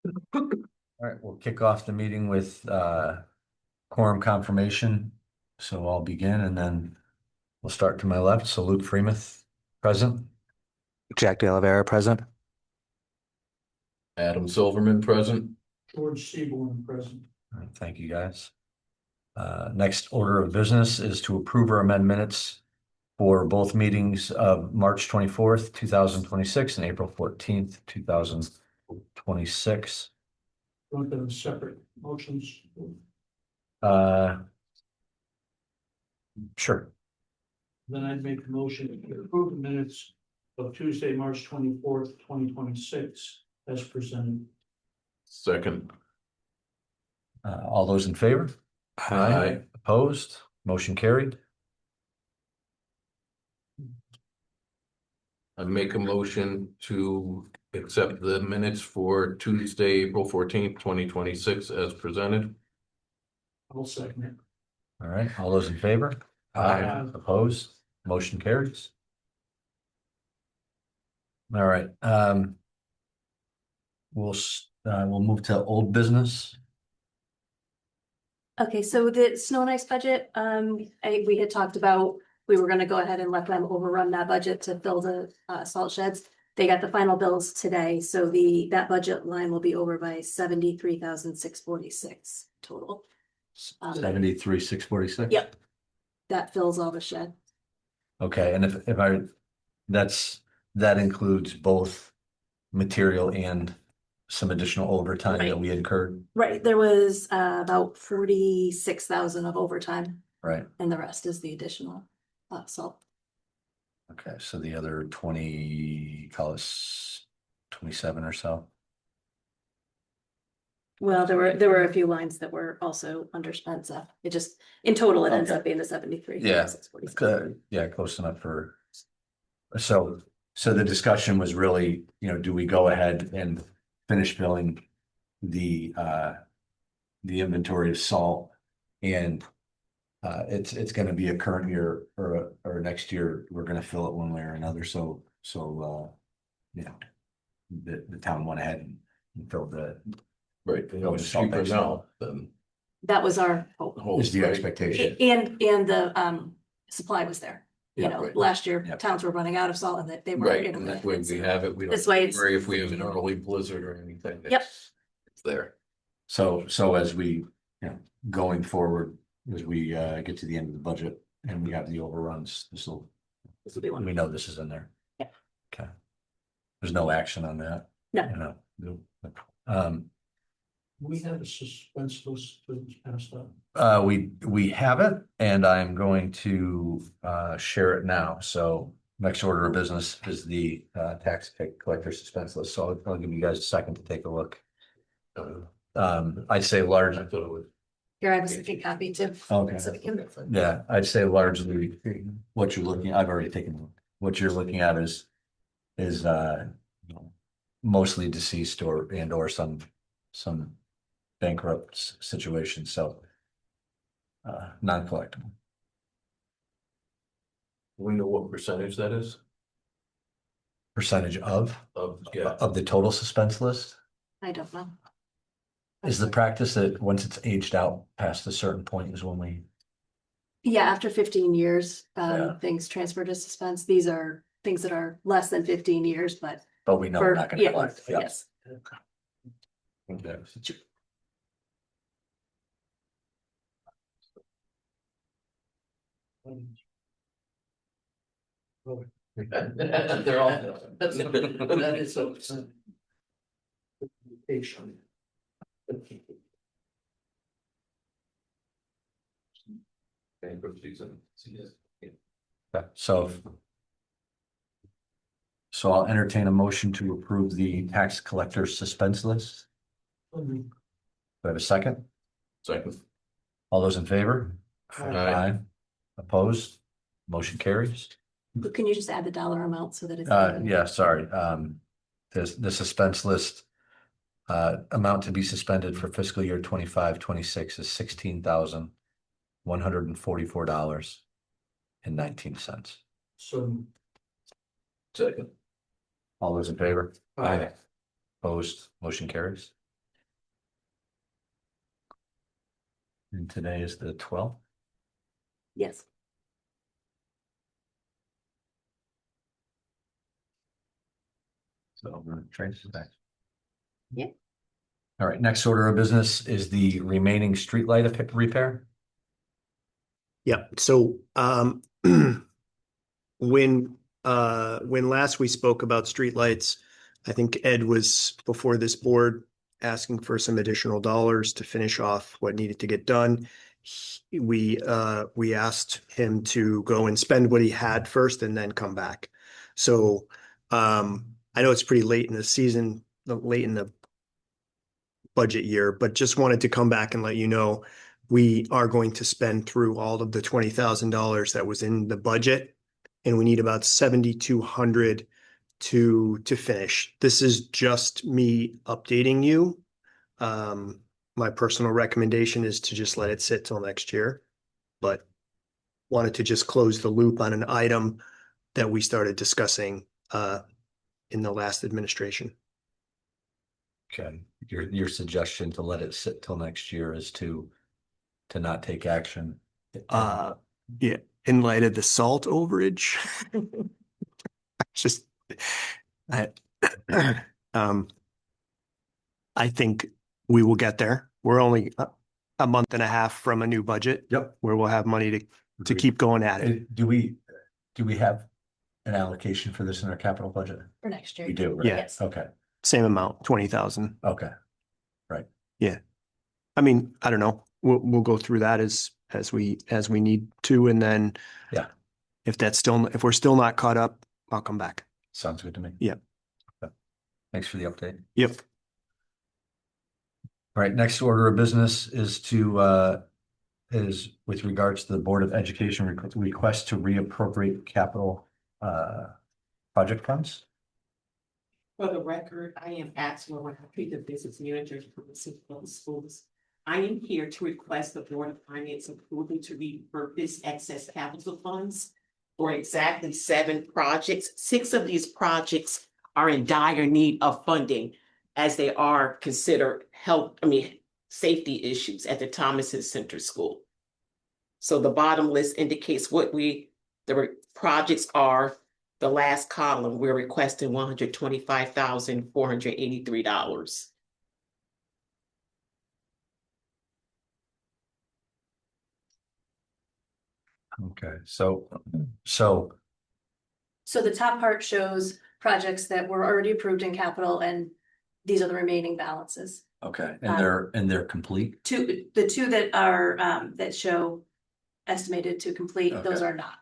All right, we'll kick off the meeting with quorum confirmation. So I'll begin and then we'll start to my left. So Luke Freemuth, present. Jack De Oliveira present. Adam Silverman present. George Seaborn present. All right, thank you, guys. Next order of business is to approve or amend minutes for both meetings of March 24th, 2026 and April 14th, 2026. Want those separate motions? Sure. Then I'd make a motion to approve the minutes of Tuesday, March 24th, 2026 as presented. Second. All those in favor? Aye. Opposed? Motion carried. I make a motion to accept the minutes for Tuesday, April 14th, 2026 as presented. I'll second it. All right, all those in favor? Aye. Opposed? Motion carries. All right, we'll move to old business. Okay, so the snow and ice budget, we had talked about, we were gonna go ahead and let them overrun that budget to fill the salt sheds. They got the final bills today, so that budget line will be over by 73,646 total. 73,646. Yep. That fills all the shed. Okay, and if that includes both material and some additional overtime that we incurred, Right, there was about 46,000 of overtime, right? and the rest is the additional salt. Okay, so the other 20, call us 27 or so. Well, there were a few lines that were also underspent, so it just, in total, it ends Okay. up being the 73. Yeah. 646. Yeah, close enough for. So the discussion was really, do we go ahead and finish filling the inventory of salt? And it's gonna be a current year or next year, we're gonna fill it one way or another, so the town went ahead and filled the. Right. It's cheaper now than. That was our hope. Is the expectation. And the supply was there. Right. Last year Yep. towns were running out of salt and that they were. Right, and that way we have it, we don't This way it's- worry if we have an early blizzard or anything. Yep. It's there. So as we, going forward, as we get to the end of the budget and we have the overruns, This will be one. we know this is in there. Yeah. Okay. There's no action on that. No. No. We have a suspense list that was passed out. We have it and I'm going to share it now. So next order of business is the tax collector suspense list. So I'll give you guys a second to take a look. I'd say large. I thought it was. Here, I was thinking copy too. Okay. So we can- Yeah, I'd say largely what you're looking, I've already taken, a look. What you're looking at is mostly deceased or some bankrupt situation, so non-collectible. We know what percentage that is Percentage of yeah. the total suspense list I don't know. is the practice that once it's aged out past a certain point is when we. Yeah, after 15 years, Yeah. things transfer to suspense. These are things that are less than 15 years, but. But we know we're not gonna yeah, collect. Yeah. yes. Okay. They're all. That is a. Patient. Bankruptcies and. Okay, so I'll entertain a motion to approve the tax collector suspense list. Do I have a second? Second. All those in favor? Aye. Opposed? Motion carries. But can you just add the dollar amount so that it's. Yeah, sorry. The suspense list amount to be suspended for fiscal year 25-26 is $16,144.19. So. Second. All those in favor? Aye. Opposed? Motion carries. And today is the 12th. Yes. So we're Tracy's back. Yeah. All right, next order of business is the remaining streetlight repair. Yeah, so when last we spoke about streetlights, I think Ed was before this board asking for some additional dollars to finish off what needed to get done. We asked him to go and spend what he had first and then come back. So I know it's pretty late in the season, late in the budget year, but just wanted to come back and let you know we are going to spend through all of the $20,000 that was in the budget, and we need about 7,200 to finish. This is just me updating you. My personal recommendation is to just let it sit till next year, but wanted to just close the loop on an item that we started discussing in the last administration. Okay, your suggestion to let it sit till next year is to not take action. Yeah, in light of the salt overage. Just, I, I think we will get there. We're only a month and a half from a new budget. Yep. Where we'll have money to keep going at it. Do we have an allocation for this in our capital budget? For next year. We do, right? Yeah. Yes. Okay, Same amount, 20,000. okay. I mean, I don't know. We'll go through that as we need to, and then Yeah. if we're still not caught up, I'll come back. Sounds good to me. Yeah. Okay. Thanks for the update. Yep. All right, next order of business is with regards to the Board of Education request to reappropriate capital project funds. For the record, I am Axel, the business manager for the City Public Schools. I am here to request the Board of Finance approval to repurpose excess capital funds for exactly 7 projects. 6 of these projects are in dire need of funding as they are considered safety issues at the Thomaston Center School. So the bottom list indicates what the projects are. The last column, we're requesting $125,483. Okay, so So the top part shows projects that were already approved in capital, and these are the remaining balances. okay, and they're complete. The two that are, that show estimated to complete, those Okay. are not.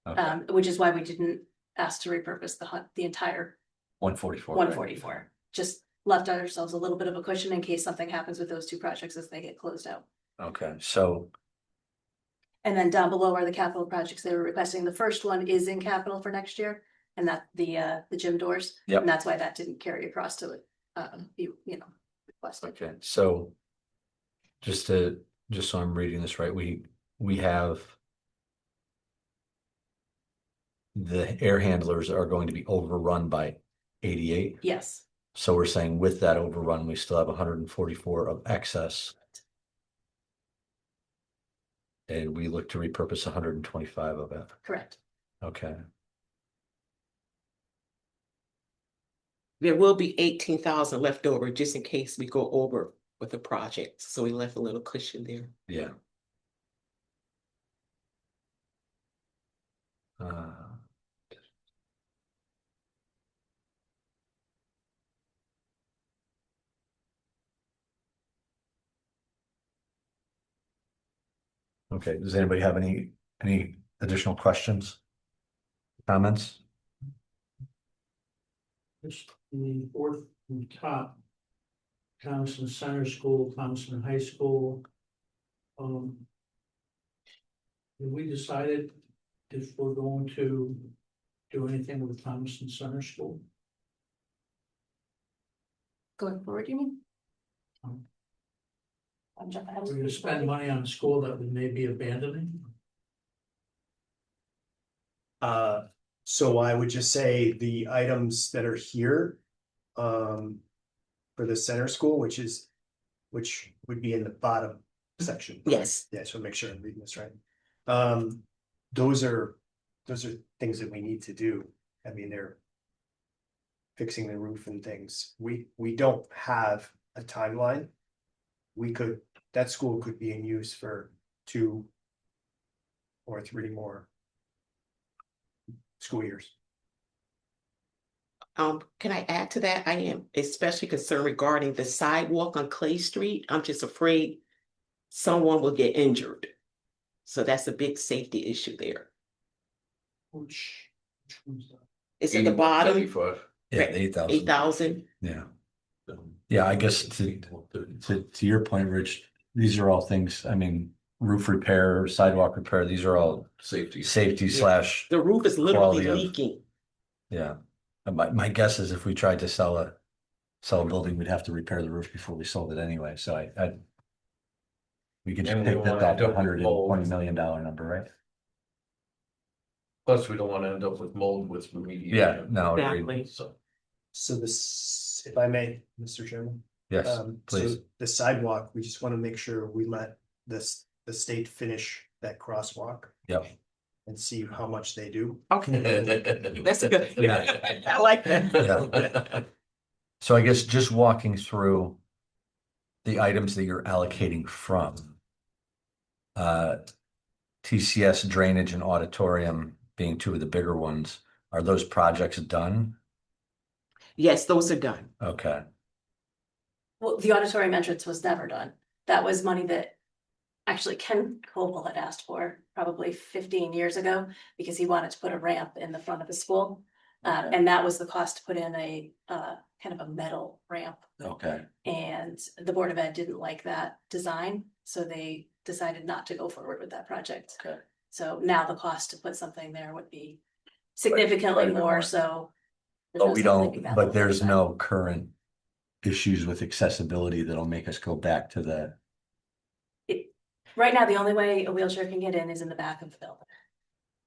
Okay, Which is why we didn't ask to repurpose the entire 144. 144. Just left ourselves a little bit of a cushion in case something happens with those 2 projects as they get closed out. Okay, so And then down below are the capital projects they were requesting. The first one is in capital for next year, and that the gym doors. Yep. And that's why that didn't carry across to be, requested. okay, so just so I'm reading this right, we have the air handlers are going to be overrun by 88. Yes, So we're saying with that overrun, we still have 144 of excess. And we look to repurpose 125 of it. correct. Okay, There will be 18,000 left over just in case we go over with the project. So we left a little cushion there. yeah. Okay, does anybody have any additional questions? Comments? Just the 4th from top. Thomaston Center School, Thomaston High School. Have we decided if we're going to do anything with Thomaston Center School? Going forward, you mean? Um, I'm jumping. We're gonna spend money on a school that we may be abandoning? So I would just say the items that are here, for the center school, which would be in the bottom section. Yes. Yeah, so make sure I'm reading this right. Those are things that we need to do. I mean, they're fixing the roof and things. We don't have a timeline. That school could be in use for 2 or 3 more school years. Can I add to that? I am especially concerned regarding the sidewalk on Clay Street. I'm just afraid someone will get injured. So that's a big safety issue there. Which one's that? It's at the bottom, 75. Yeah, 8,000. 8,000. Yeah. Yeah, I guess to your point, Rich, these are all things, I mean, roof repair, sidewalk repair, these are all safety slash, The roof is literally Quality of- leaking. yeah. And my guess is if we tried to sell a building, we'd have to repair the roof before we sold it anyway, so we could just And we take that wanna off end the up with $120 million number, right? Plus, we don't want to end up with mold with remediation. Yeah, no, agreed. Exactly. So, So this, if I may, Mr. Chairman. Yes, So please. the sidewalk, we just want to make sure we let the state finish that crosswalk Yep. and see how much they do. Okay, that's good. Yeah. I like that. Yeah. So I guess just walking through the items that you're allocating from. TCS drainage and auditorium being 2 of the bigger ones. Are those projects done? Yes, those are done. Okay, Well, the auditorium entrance was never done. That was money that actually Ken Koval had asked for probably 15 years ago because he wanted to put a ramp in the front of the school. And that was the cost to put in a kind of a metal ramp. okay. And the Board of Ed didn't like that design, so they decided not to go forward with that project. Okay. So now the cost to put something there would be significantly quite a bit more, more. so. there's But no we sense don't, thinking that but will there's happen. no current issues with accessibility that'll make us go back to the, Right now, the only way a wheelchair can get in is in the back of the building.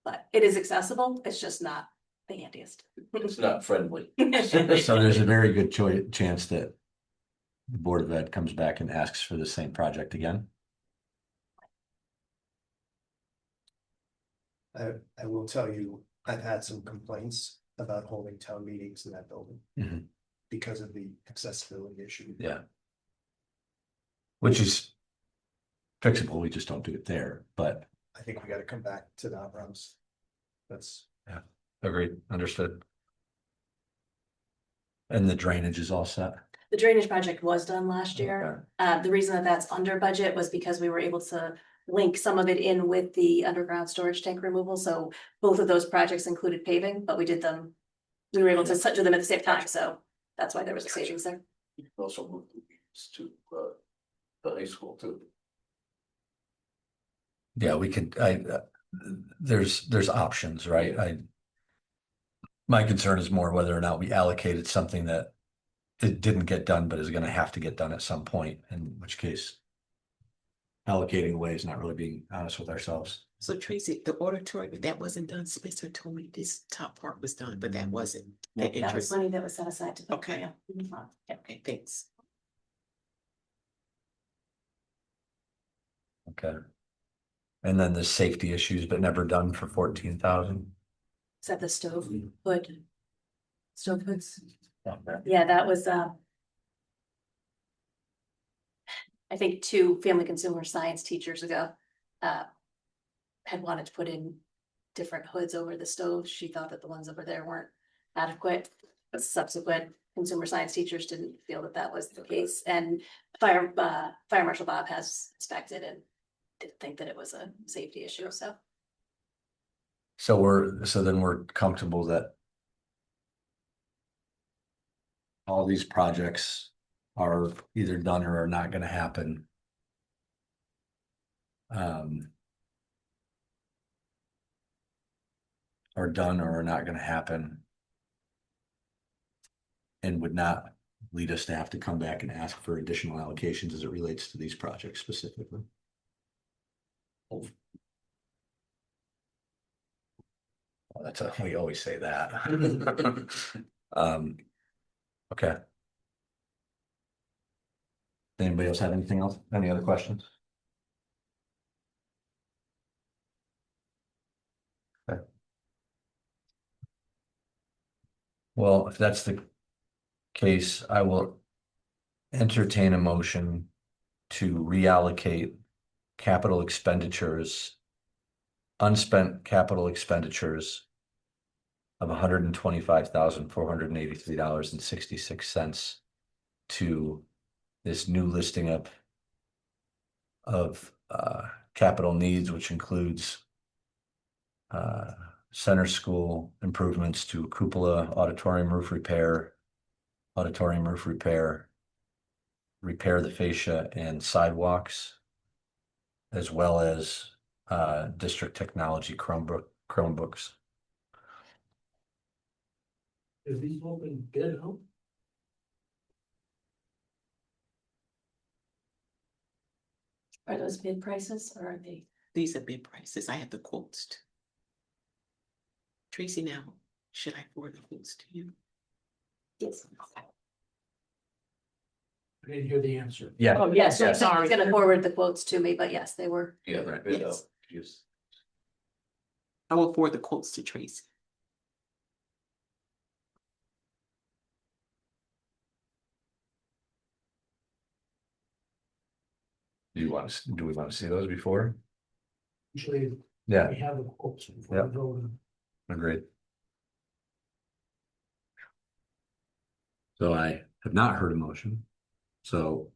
But it is accessible, it's just not the handiest. it's not friendly. so there's a very good chance that the Board of Ed comes back and asks for the same project again. I will tell you, I've had some complaints about holding town meetings in that building. Mhm. Because of the accessibility issue. Yeah. Which is fixable, we just don't do it there, but I think we gotta come back to that, Rose. That's, agreed, understood. And the drainage is all set. The drainage project was done last year. The reason that that's under budget was because we were able to link some of it in with the underground storage tank removal, so both of those projects included paving, but we did them. We were able to do them at the same time, so that's why there was a savings there. You can also move the weeds to the high school too. Yeah, we could, there's options, right? My concern is more whether or not we allocated something that it didn't get done, but is gonna have to get done at some point, in which case allocating away is not really being honest with ourselves. So Tracy, the auditorium, that wasn't done. Spencer told me this top part was done, but that wasn't. The That was entrance. money that was set aside to. Okay. Yeah. Okay, thanks. Okay. And then the safety issues, but never done for 14,000. Is that the stove hood? Stove hoods? Yeah, that was, I think 2 family consumer science teachers ago, had wanted to put in different hoods over the stove. She thought that the ones over there weren't adequate. But subsequent consumer science teachers didn't feel that that was the case, and Fire Marshal Bob has inspected and didn't think that it was a safety issue, so. So then we're comfortable that all these projects are either done or are not gonna happen. Are done or are not gonna happen. And would not lead us to have to come back and ask for additional allocations as it relates to these projects specifically. Well, we always say that. Okay. Anybody else have anything else? Any other questions? Well, if that's the case, I will entertain a motion to reallocate capital expenditures, unspent capital expenditures of $125,483.66 to this new listing of capital needs, which includes center school improvements to cupola, auditorium roof repair, repair the fascia and sidewalks, as well as district technology Chromebooks. Is these open bid out? Are those bid prices or are they? These are bid prices. I have the quotes. Tracy, now, should I forward the quotes to you? Yes. Okay. I didn't hear the answer. Yeah. Oh, Yes, yes, so sorry. he's gonna forward the quotes to me, but yes, they were. Yeah, they're bid Yes. out. Yes. I will forward the quotes to Tracy. Do we want to see those before? Usually Yeah, we have the quotes before Yep. we go to. agreed. So I have not heard a motion. So,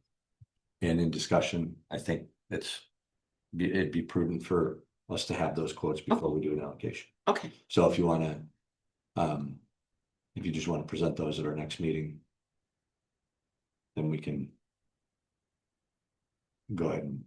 and in discussion, I think it'd be prudent for us to have those quotes before we do an allocation. Okay, So if you want to, if you just want to present those at our next meeting, then we can go ahead and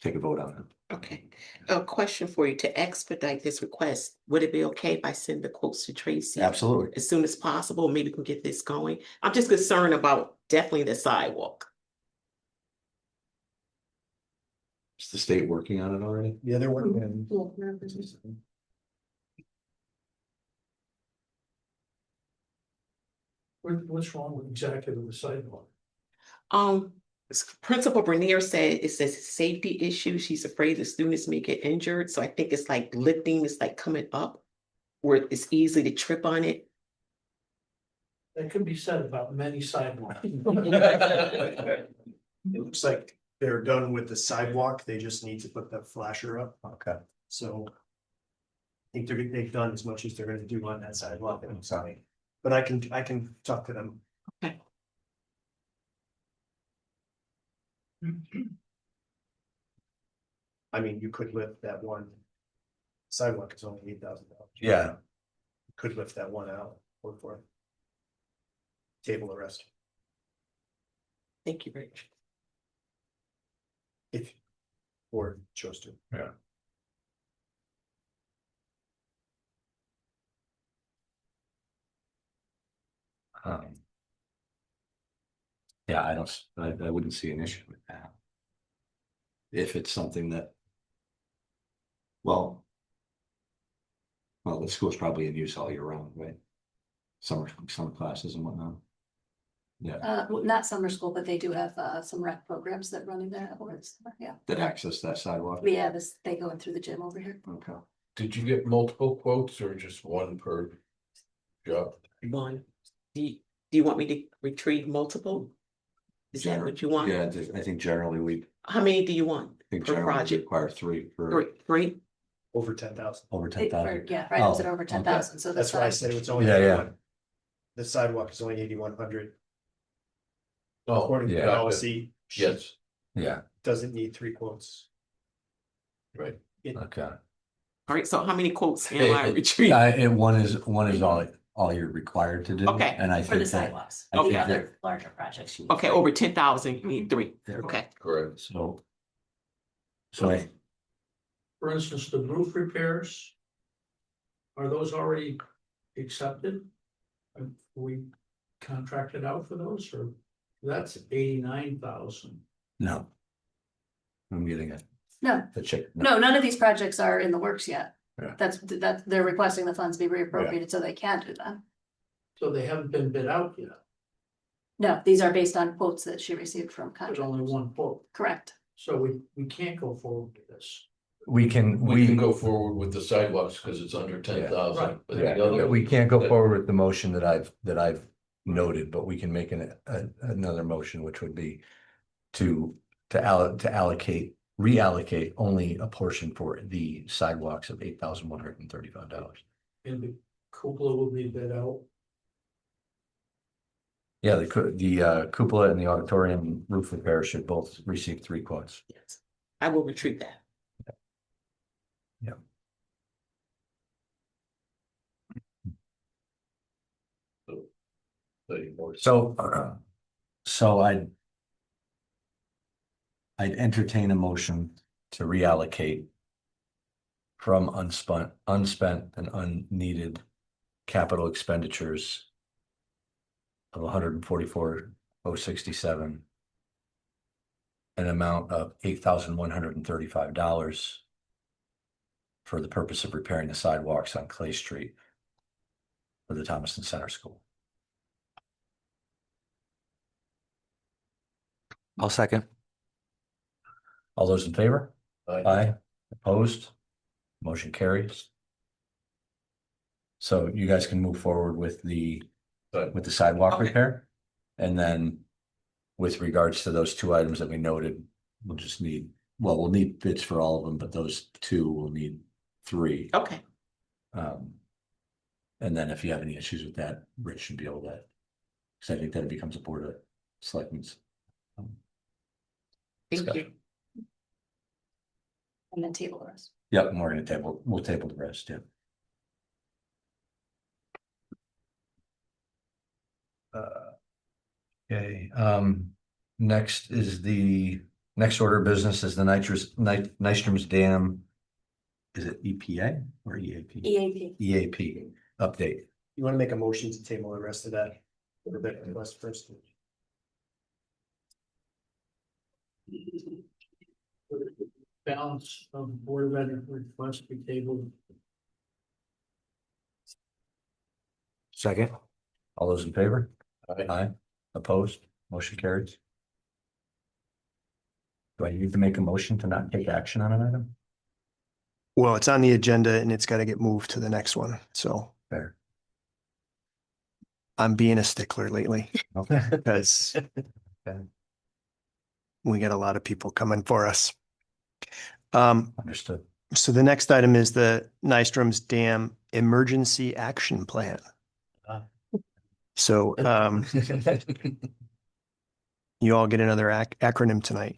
take a vote on it. okay. A question for you. To expedite this request, would it be okay if I send the quotes to Tracy? Absolutely. As soon as possible? Maybe we can get this going. I'm just concerned about definitely the sidewalk. Is the state working on it already? Yeah, they're working. What's wrong with exactly with the sidewalk? Principal Bernier said it's a safety issue. She's afraid the students may get injured. So I think it's like lifting, it's like coming up where it's easy to trip on it. That could be said about many sidewalks. It looks like they're done with the sidewalk. They just need to put that flasher up. Okay. So I think they've done as much as they're gonna do on that sidewalk. I'm sorry. But I can talk to them. Okay. I mean, you could lift that one. Sidewalk is only $8,000. Yeah, Could lift that one out, or for. Table the rest, Thank you, Rich. if. Or chose to. yeah. Yeah, I wouldn't see an issue with that. If it's something that. Well, the school's probably in use all year round, right? Summer classes and whatnot. Yeah, Well, not summer school, but they do have some rec programs that run in there. Yeah, that access that sidewalk. yeah, they go in through the gym over here. Okay. Did you get multiple quotes or just one per job? One. Do you want me to retrieve multiple? Is that what you want? Yeah, I think generally How many do you want I think per generally we project? require three for Three? Over 10,000. over They- 10,000. Yeah, items that are Oh, over okay. 10,000, so That's why I said it was only. Yeah, yeah. 81. The sidewalk is only 8,100. Oh, According to yeah. policy. she yes, Yeah, Doesn't need 3 quotes. right. okay. All right, so how many quotes am I retrieving? And one is all you're required to do. Okay. And I For the think that, sidewalks, I the think other larger projects. you need Okay, three. over 10,000, you need three. Okay, Correct. so For instance, the roof repairs. Are those already accepted? Have we contracted out for those, or that's 89,000? no. I'm getting it. No, The check. no, none of these projects are in the works yet. Yeah. That's they're requesting the funds be reappropriated so they can do that. So they haven't been bid out yet. No, these are based on quotes that she received from There's only contractors. one quote, Correct. so we can't go forward with this. we can, We can go forward with the sidewalks because it's under 10,000. Right. But yeah, the other. we can't go forward with the motion that I've noted, but we can make another motion, which would be to reallocate only a portion for the sidewalks of $8,135. And the cupola will be bid out. Yeah, the cupola and the auditorium roof repair should both receive 3 quotes. Yes. I will retrieve that. So I'd entertain a motion to reallocate from unspent and unneeded capital expenditures of 144,067, an amount of $8,135 for the purpose of repairing the sidewalks on Clay Street for the Thomaston Center School. I'll second. All those in favor? Aye. Opposed? Motion carries. So you guys can move forward with the sidewalk Okay. repair. And then with regards to those 2 items that we noted, we'll need bids for all of them, but those 2 will need 3. Okay, And then if you have any issues with that, Rich should be able to, because I think that it becomes a board of selectmen's. thank you. And then table the rest. Yep, and we'll table the rest, yeah. Okay, next order of business is the Nystrom's Dam. Is it EPA or EAP? EAP. EAP update. You want to make a motion to table the rest of that? Or that request first? Balance of Board of Ed request be tabled. Second. All those in favor? Aye. Aye. Opposed? Motion carries. Do I need to make a motion to not take action on an item? Well, it's on the agenda and it's got to get moved to the next one. So Fair. I'm being a stickler lately Okay. because we got a lot of people coming for us. Understood. So the next item is the Nystrom's Dam Emergency Action Plan. So you all get another acronym tonight.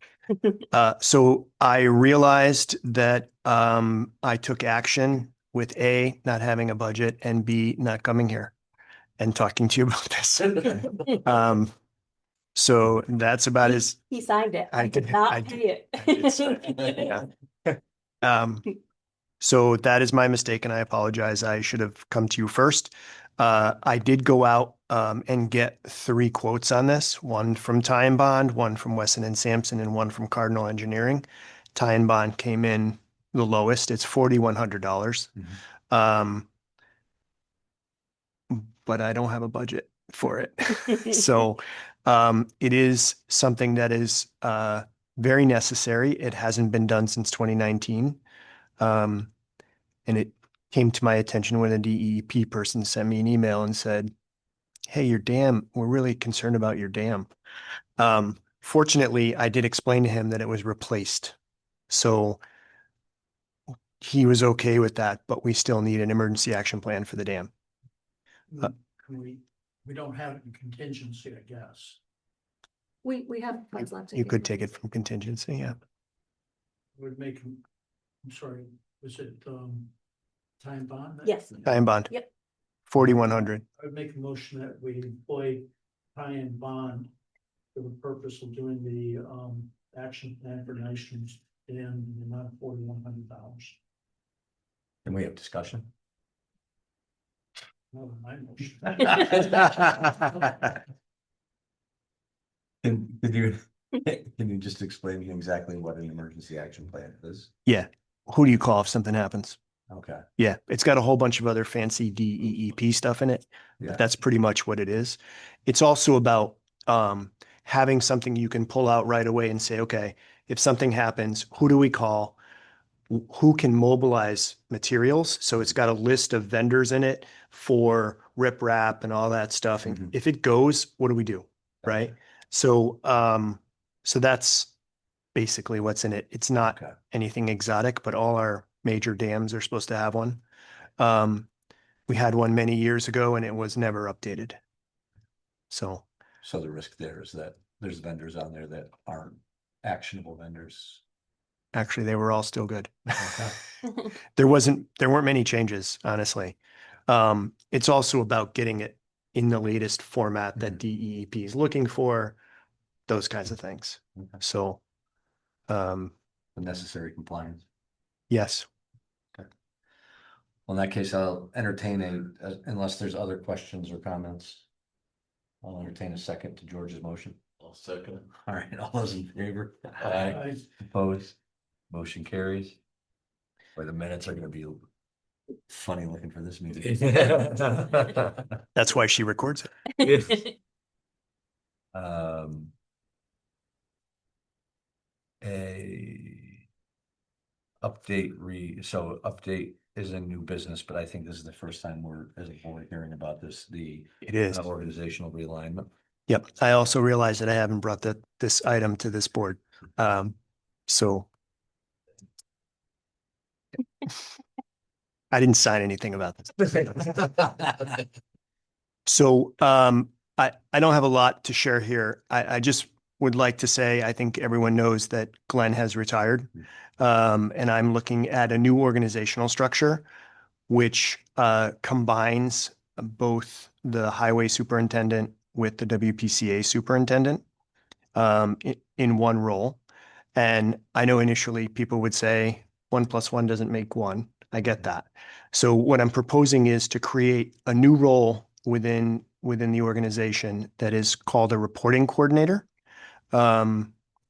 So I realized that I took action with A, not having a budget, and B, not coming here and talking to you about this. So that's about as He signed it. I I did did- not I pay did sign it. so that is my mistake and I apologize. I should have come to you first. I did go out and get 3 quotes on this, one from Ty and Bond, one from Wesson and Sampson, and one from Cardinal Engineering. Ty and Bond came in the lowest. It's $4,100. But I don't have a budget for it. So it is something that is very necessary. It hasn't been done since 2019. And it came to my attention when a DEP person sent me an email and said, hey, your dam, we're really concerned about your dam. Fortunately, I did explain to him that it was replaced. So he was okay with that, but we still need an emergency action plan for the dam. We don't have it in contingency, I guess. We have funds left. You could take it from contingency, yeah. Would make, I'm sorry, was it time bond? Yes. Ty and Bond. Yep. 4,100. I would make a motion that we employ Ty and Bond for the purpose of doing the action plan for nations in the amount of $4,100. Can we have discussion? Not my motion. Can you just explain to me exactly what an emergency action plan is? Yeah. Who do you call if something happens? Okay. Yeah, it's got a whole bunch of other fancy DEEP stuff in it, Yeah. but that's pretty much what it is. It's also about having something you can pull out right away and say, okay, if something happens, who do we call? who can mobilize materials. So it's got a list of vendors in it for riprap and all that stuff. And Mhm. if it goes, what do we do? Right? So, so that's basically what's in it. It's not Okay. anything exotic, but all our major dams are supposed to have one. We had one many years ago and it was never updated. So So the risk there is that there's vendors on there that aren't actionable vendors. actually, they were all still good. Okay. There weren't many changes, honestly. It's also about getting it in the latest format that Mhm. DEEP is looking for, those kinds of things. Okay. So, The necessary compliance. yes, Well, in that case, I'll entertain unless there's other questions or comments. I'll entertain a second to George's motion. I'll second. All right, all those in favor? I, Opposed? Motion carries. Or the minutes are gonna be funny looking for this meeting. that's why she records it. Um. A. So update is a new business, but I think this is the first time we're, as a board, hearing about this, the It is. organizational realignment. Yep. I also realized that I haven't brought this item to this board. So I didn't sign anything about this. So I don't have a lot to share here. I just would like to say, I think everyone knows that Glenn has retired. And I'm looking at a new organizational structure, which combines both the highway superintendent with the WPCA superintendent in one role. And I know initially people would say 1 + 1 doesn't make 1. I get that. So what I'm proposing is to create a new role within the organization that is called a reporting coordinator.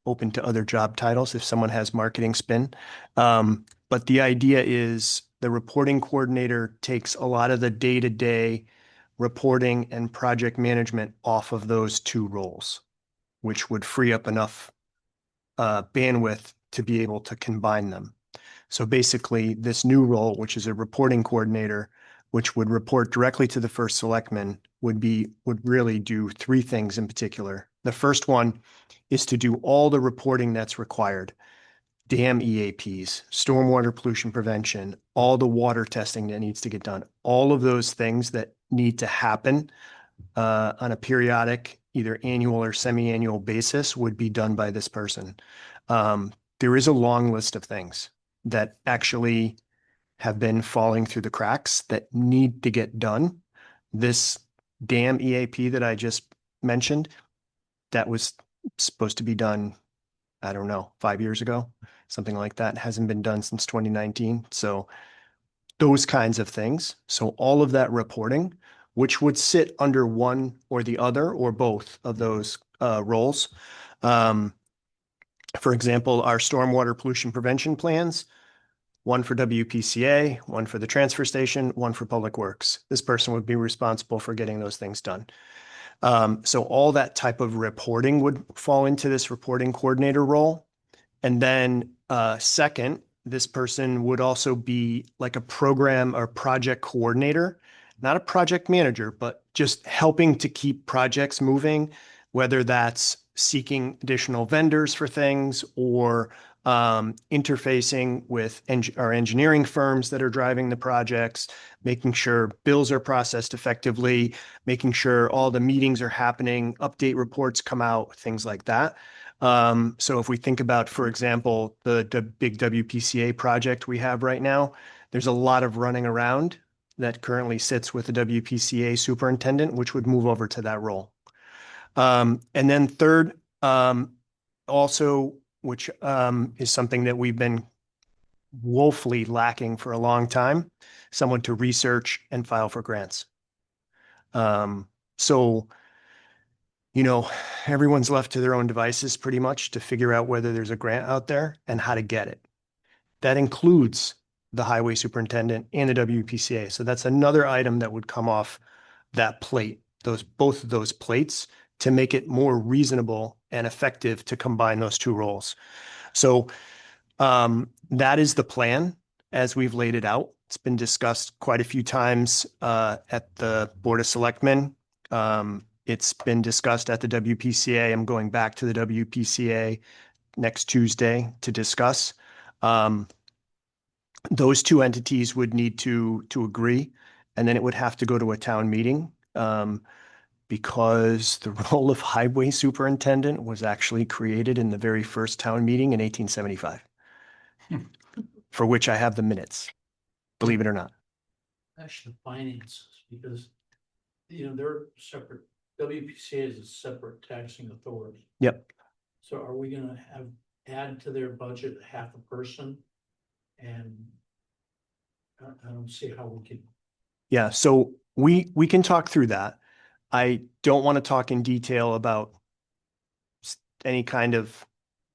Open to other job titles if someone has marketing spin. But the idea is the reporting coordinator takes a lot of the day-to-day reporting and project management off of those two roles, which would free up enough bandwidth to be able to combine them. So basically, this new role, which is a reporting coordinator, which would report directly to the first selectman, would really do 3 things in particular. The first one is to do all the reporting that's required. Dam EAPs, stormwater pollution prevention, all the water testing that needs to get done, all of those things that need to happen on a periodic, either annual or semi-annual basis would be done by this person. There is a long list of things that actually have been falling through the cracks that need to get done. This dam EAP that I just mentioned, that was supposed to be done, I don't know, 5 years ago, something like that. Hasn't been done since 2019. So those kinds of things. So all of that reporting, which would sit under one or the other or both of those roles. For example, our stormwater pollution prevention plans, one for WPCA, one for the transfer station, one for Public Works. This person would be responsible for getting those things done. So all that type of reporting would fall into this reporting coordinator role. And then second, this person would also be like a program or project coordinator, not a project manager, but just helping to keep projects moving, whether that's seeking additional vendors for things or interfacing with our engineering firms that are driving the projects, making sure bills are processed effectively, making sure all the meetings are happening, update reports come out, things like that. So if we think about, for example, the big WPCA project we have right now, there's a lot of running around that currently sits with the WPCA superintendent, which would move over to that role. And then third, also, which is something that we've been woefully lacking for a long time, someone to research and file for grants. So, you know, everyone's left to their own devices pretty much to figure out whether there's a grant out there and how to get it. That includes the highway superintendent and the WPCA. So that's another item that would come off that plate, both of those plates, to make it more reasonable and effective to combine those two roles. So That is the plan as we've laid it out. It's been discussed quite a few times at the Board of Selectmen. It's been discussed at the WPCA. I'm going back to the WPCA next Tuesday to discuss. Those two entities would need to agree, and then it would have to go to a town meeting. Because the role of highway superintendent was actually created in the very first town meeting in 1875. For which I have the minutes, believe it or not. Actually, finances, because, they're separate, WPCA is a separate taxing authority. Yep. So are we gonna add to their budget half a person? And I don't see how we can, Yeah, so we can talk through that. I don't want to talk in detail about any kind of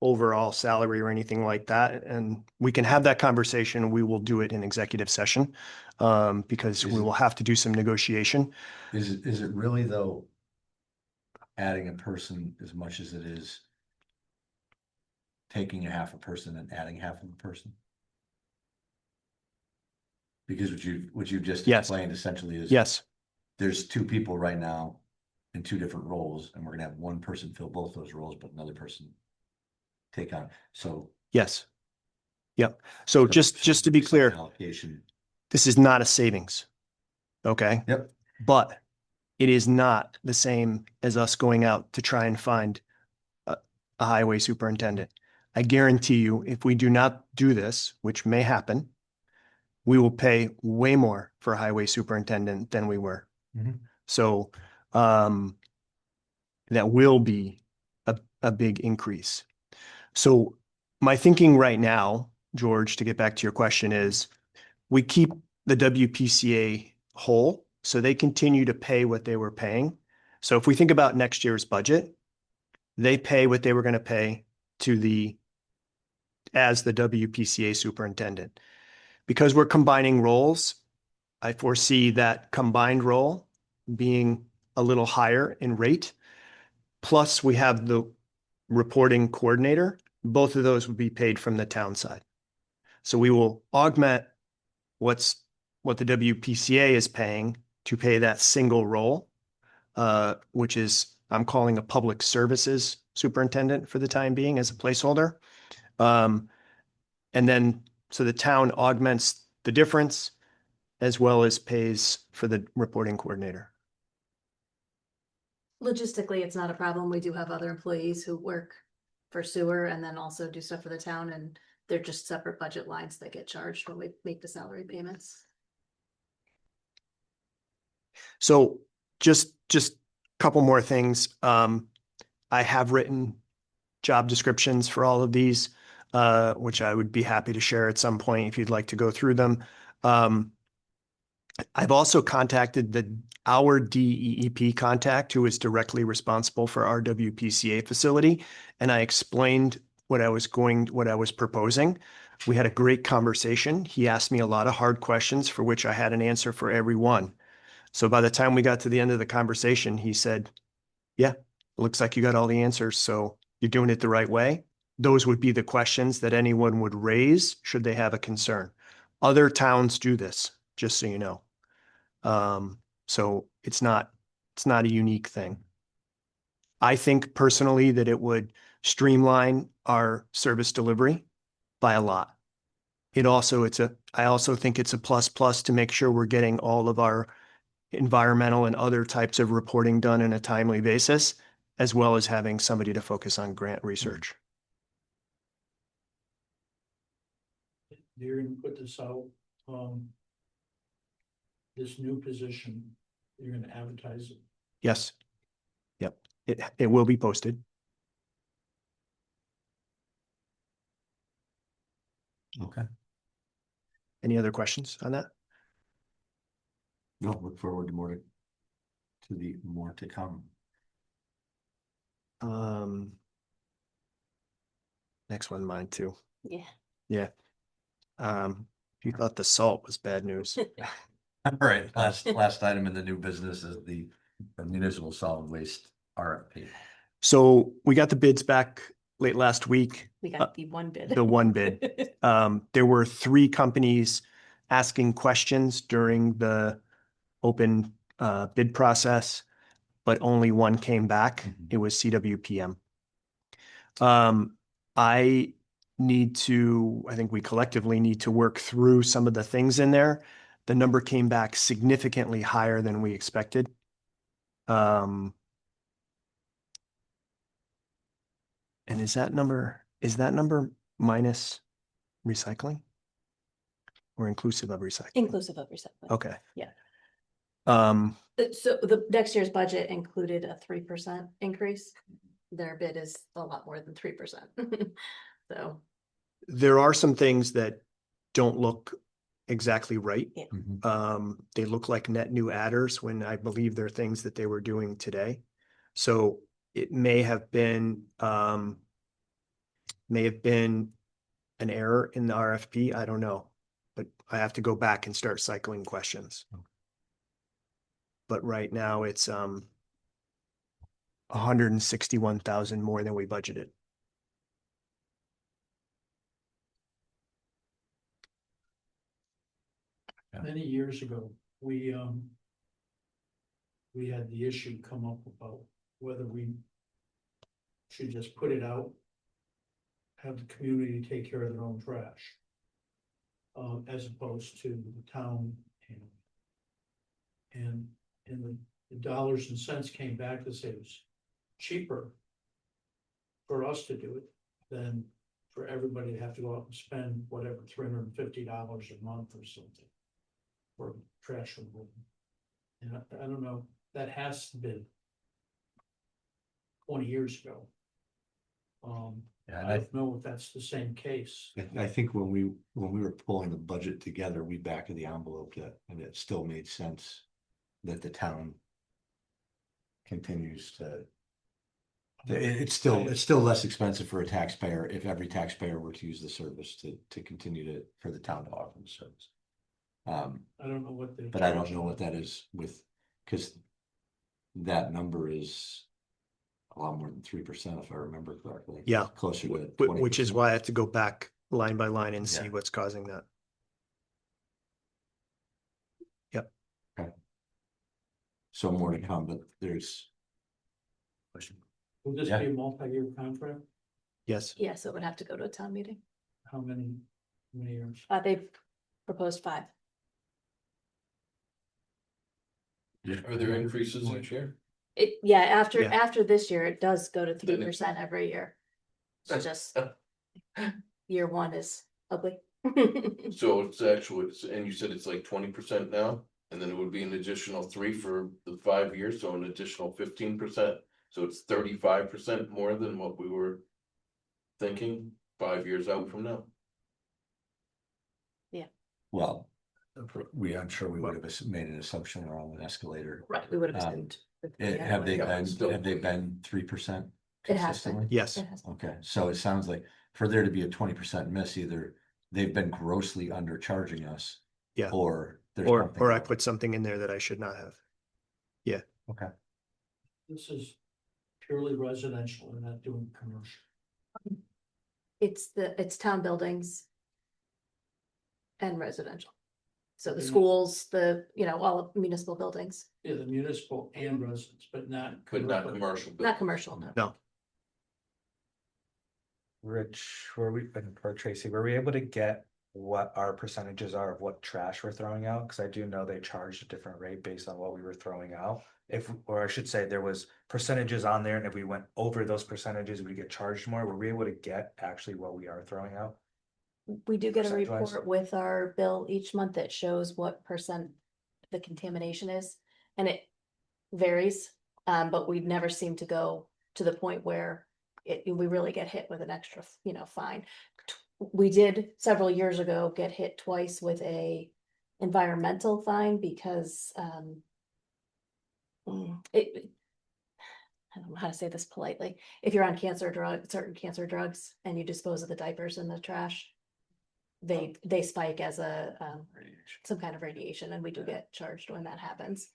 overall salary or anything like that. And we can have that conversation. We will do it in executive session because we will have to do some negotiation. Is it really though? Adding a person as much as it is taking a half a person and adding half of a person? Because what you've just Yes. explained essentially is. Yes, There's two people right now in two different roles, and we're gonna have one person fill both those roles, but another person take on, so. yes. Yep. So just to be clear, Allocation. this is not a savings. Okay? Yep. But it is not the same as us going out to try and find a highway superintendent. I guarantee you, if we do not do this, which may happen, we will pay way more for a highway superintendent than we were. Mhm. So that will be a big increase. So my thinking right now, George, to get back to your question, is we keep the WPCA whole, so they continue to pay what they were paying. So if we think about next year's budget, they pay what they were going to pay as the WPCA superintendent. Because we're combining roles, I foresee that combined role being a little higher in rate. Plus, we have the reporting coordinator. Both of those would be paid from the town side. So we will augment what the WPCA is paying to pay that single role, which is I'm calling a public services superintendent for the time being as a placeholder. And then so the town augments the difference as well as pays for the reporting coordinator. Logistically, it's not a problem. We do have other employees who work for sewer and then also do stuff for the town, and they're just separate budget lines that get charged when we make the salary payments. So just a couple more things. I have written job descriptions for all of these, which I would be happy to share at some point if you'd like to go through them. I've also contacted our DEEP contact, who is directly responsible for our WPCA facility, and I explained what I was proposing. We had a great conversation. He asked me a lot of hard questions for which I had an answer for every one. So by the time we got to the end of the conversation, he said, yeah, it looks like you got all the answers. So you're doing it the right way. Those would be the questions that anyone would raise should they have a concern. Other towns do this, just so you know. So it's not a unique thing. I think personally that it would streamline our service delivery by a lot. I also think it's a plus to make sure we're getting all of our environmental and other types of reporting done in a timely basis, as well as having somebody to focus on grant research. you're gonna put this out, this new position, you're gonna advertise it. Yes. Yep. It will be posted. Okay. Any other questions on that? No, look forward to more to come. Next one, mine too. Yeah. Yeah. You thought the salt was bad news. All right, last item in the new business is the municipal solid waste RFP. So we got the bids back late last week, We got the one bid. the one bid. There were 3 companies asking questions during the open bid process, but only one came back. It was CWPM. I think we collectively need to work through some of the things in there. The number came back significantly higher than we expected. And is that number minus recycling? Or inclusive of recycling? Inclusive of recycling. Okay. Yeah. Um, So the next year's budget included a 3% increase. Their bid is a lot more than 3%. So, there are some things that don't look exactly right. Yeah. They look like net new adders when I believe they're things that they were doing today. So it may have been an error in the RFP. I don't know, but I have to go back and start cycling questions. But right now it's 161,000 more than we budgeted. Many years ago, we had the issue come up about whether we should just put it out, have the community take care of their own trash, as opposed to the town. And the dollars and cents came back to say it was cheaper for us to do it than for everybody to have to go out and spend whatever, $350 a month or something for trash removal. And I don't know, that has been 20 years ago. Yeah, and I don't know if that's the same case. I think when we were pulling the budget together, we back of the envelope that, and it still made sense that the town continues to. It's still less expensive for a taxpayer if every taxpayer were to use the service to continue for the town to offer the service. I don't know what they. But I don't know what that is because that number is a lot more than 3%, if I remember correctly. Yeah. Closer to 20%. Which is why I have to go back line by line and see Yeah. what's causing that. Yep. Okay. So more to come, but there's. Question. Will this Yeah. be a multi-year contract? Yes. yeah, so it would have to go to a town meeting. How many years? They've proposed 5. Are there increases each year? After Yeah. this year, it does go to Then 3% every year. So just year 1 is ugly. So it's actually, and you said it's like 20% now, and then it would be an additional 3 for the 5 years, so an additional 15%. So it's 35% more than what we were thinking 5 years out from now. Well, I'm sure we would have made an assumption around an escalator. Right, we would have assumed. Have they Yeah, been, still- have they been 3% It has been. consistently? Yes. It has- Okay, so it sounds like for there to be a 20% miss, either they've been grossly undercharging us. Yeah. Or there's Or something I wrong. put something in there that I should not have. Okay, This is purely residential and not doing commercial. It's town buildings. And residential. So the Mhm. schools, all municipal buildings, Yeah, the municipal and residents, but not. But not commercial. not commercial, no. No. Rich, or Tracy, were we able to get what our percentages are of what trash we're throwing out? Because I do know they charged a different rate based on what we were throwing out. Or I should say there was percentages on there, and if we went over those percentages, we get charged more. Were we able to get actually what we are throwing out? We do get a Percentage-wise? report with our bill each month that shows what percent the contamination is, and it varies. But we've never seemed to go to the point where we really get hit with an extra, fine. We did several years ago get hit twice with a environmental fine because I don't know how to say this politely. If you're on certain cancer drugs, and you dispose of the diapers in the trash, they spike as some kind of radiation, and we do get charged when that happens.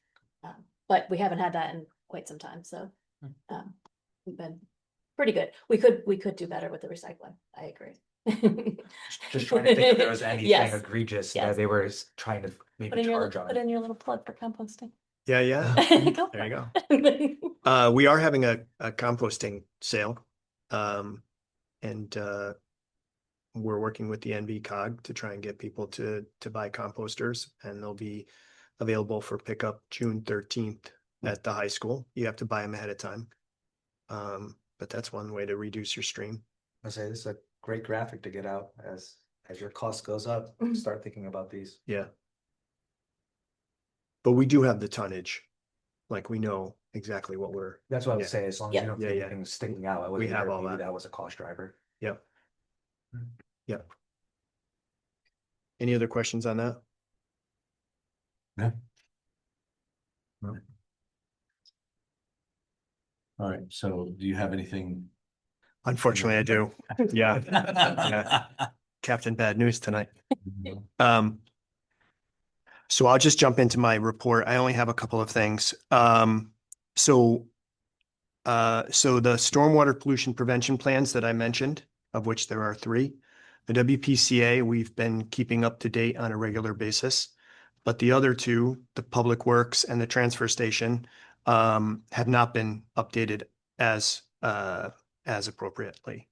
But we haven't had that in quite some time, so we've been pretty good. We could do better with the recycling. I agree. Just trying to think if there was anything Yes. egregious Yes. that they were trying to Put maybe in your, charge on. put in your little plug for composting. Yeah, yeah. Go There you for go. it. We are having a composting sale. And we're working with the NV cog to try and get people to buy composters, and they'll be available for pickup June 13th at the high school. You have to buy them ahead of time. But that's one way to reduce your stream. I say this is a great graphic to get out as your cost goes up, Mhm. start thinking about these. Yeah. But we do have the tonnage. Like, we know exactly what we're, That's what I Yeah. would say, as long as Yeah. you don't Yeah, see yeah. anything sticking out, I We would have all maybe that. that was a cost driver. yep. Yep. Any other questions on that? All right, so do you have anything? Unfortunately, I do. Yeah. Captain Bad News tonight. So I'll just jump into my report. I only have a couple of things. So the stormwater pollution prevention plans that I mentioned, of which there are 3, the WPCA, we've been keeping up to date on a regular basis. But the other 2, the Public Works and the transfer station, have not been updated as appropriately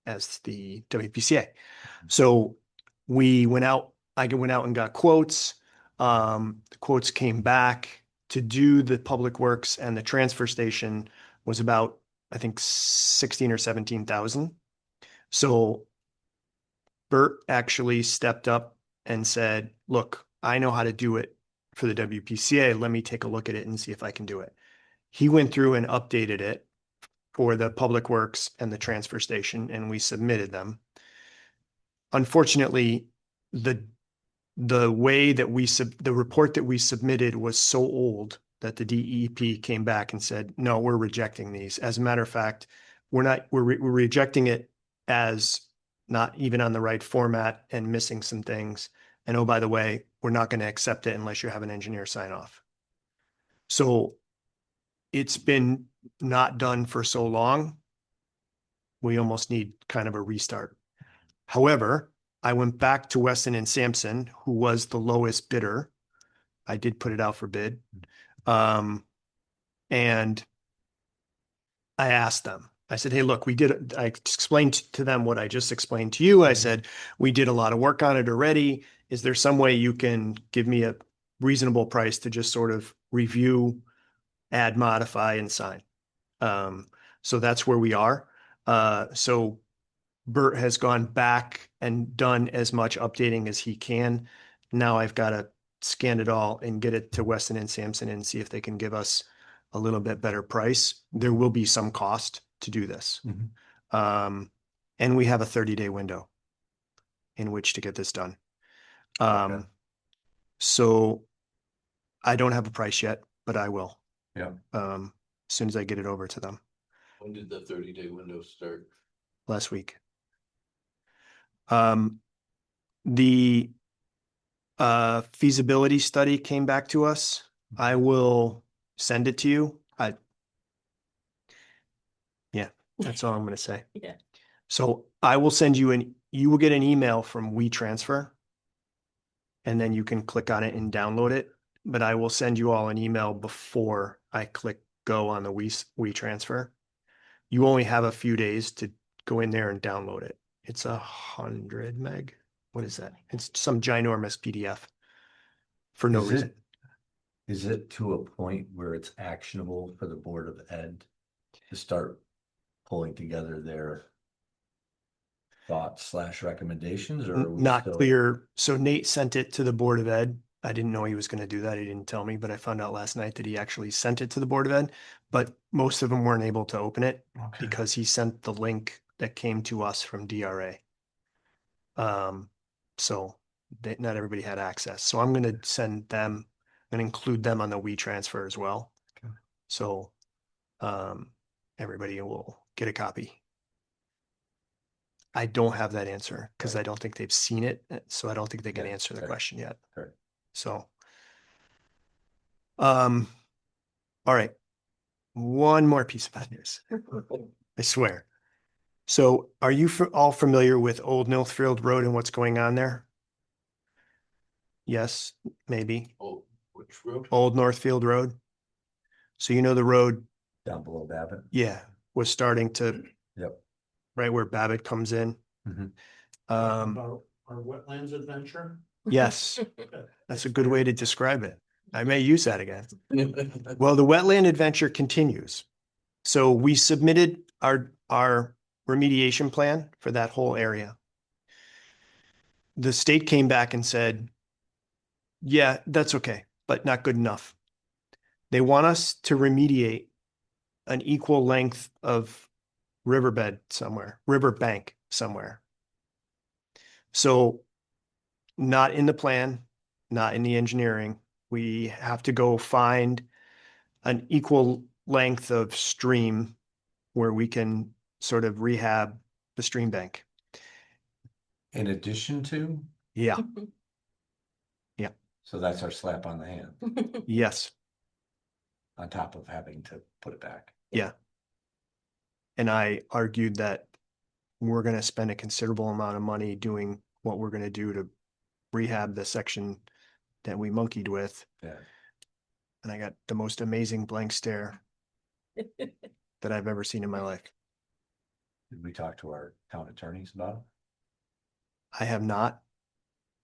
as the WPCA. So I went out and got quotes. The quotes came back to do the Public Works and the transfer station was about, I think, 16 or 17,000. So Bert actually stepped up and said, look, I know how to do it for the WPCA. Let me take a look at it and see if I can do it. He went through and updated it for the Public Works and the transfer station, and we submitted them. Unfortunately, the way that the report that we submitted was so old that the DEP came back and said, no, we're rejecting these. As a matter of fact, we're rejecting it as not even on the right format and missing some things. And oh, by the way, we're not going to accept it unless you have an engineer sign off. So it's been not done for so long. We almost need kind of a restart. However, I went back to Weston and Sampson, who was the lowest bidder. I did put it out for bid. And I asked them, I said, hey, look, I explained to them what I just explained to you. I said, we did a lot of work on it already. Is there some way you can give me a reasonable price to just sort of review, add, modify, and sign? So that's where we are. So Bert has gone back and done as much updating as he can. Now I've got to scan it all and get it to Weston and Sampson and see if they can give us a little bit better price. There will be some cost to do this. And we have a 30-day window in which to get this done. Okay. So I don't have a price yet, but I will. Yeah. As soon as I get it over to them. When did the 30-day window start? Last week. The feasibility study came back to us. I will send it to you. Yeah, that's all I'm going to say. Yeah. So I will send you you will get an email from WeTransfer, and then you can click on it and download it. But I will send you all an email before I click go on the WeTransfer. You only have a few days to go in there and download it. It's 100 meg. What is that? It's some ginormous PDF for no reason. Is it to a point where it's actionable for the Board of Ed to start pulling together their thoughts / recommendations, or are we Not still? clear. So Nate sent it to the Board of Ed. I didn't know he was going to do that. He didn't tell me, but I found out last night that he actually sent it to the Board of Ed, but most of them weren't able to open it Okay. because he sent the link that came to us from DRA. So not everybody had access. So I'm going to send them and include them on the WeTransfer as well. Okay. So, everybody will get a copy. I don't have that answer because I don't think they've seen it. So I don't think they can Yeah, answer the fair. question yet. Fair. So, all right. One more piece of bad news. I swear. So are you all familiar with Old Northfield Road and what's going on there? Yes, maybe. Oh, which road? Old Northfield Road. So you know the road, Down below Babbitt. yeah, was starting to, Yep. right where Babbitt comes in. Mhm. About our wetlands adventure. Yes, that's a good way to describe it. I may use that again. Well, the wetland adventure continues. So we submitted our remediation plan for that whole area. The state came back and said, yeah, that's okay, but not good enough. They want us to remediate an equal length of riverbank somewhere. So not in the plan, not in the engineering. We have to go find an equal length of stream where we can sort of rehab the stream bank. In addition to, Yeah, so that's our slap on the hand, yes, on top of having to put it back. yeah. And I argued that we're going to spend a considerable amount of money doing what we're going to do to rehab the section that we monkeyed with. Yeah. And I got the most amazing blank stare that I've ever seen in my life. Did we talk to our town attorneys about it? I have not,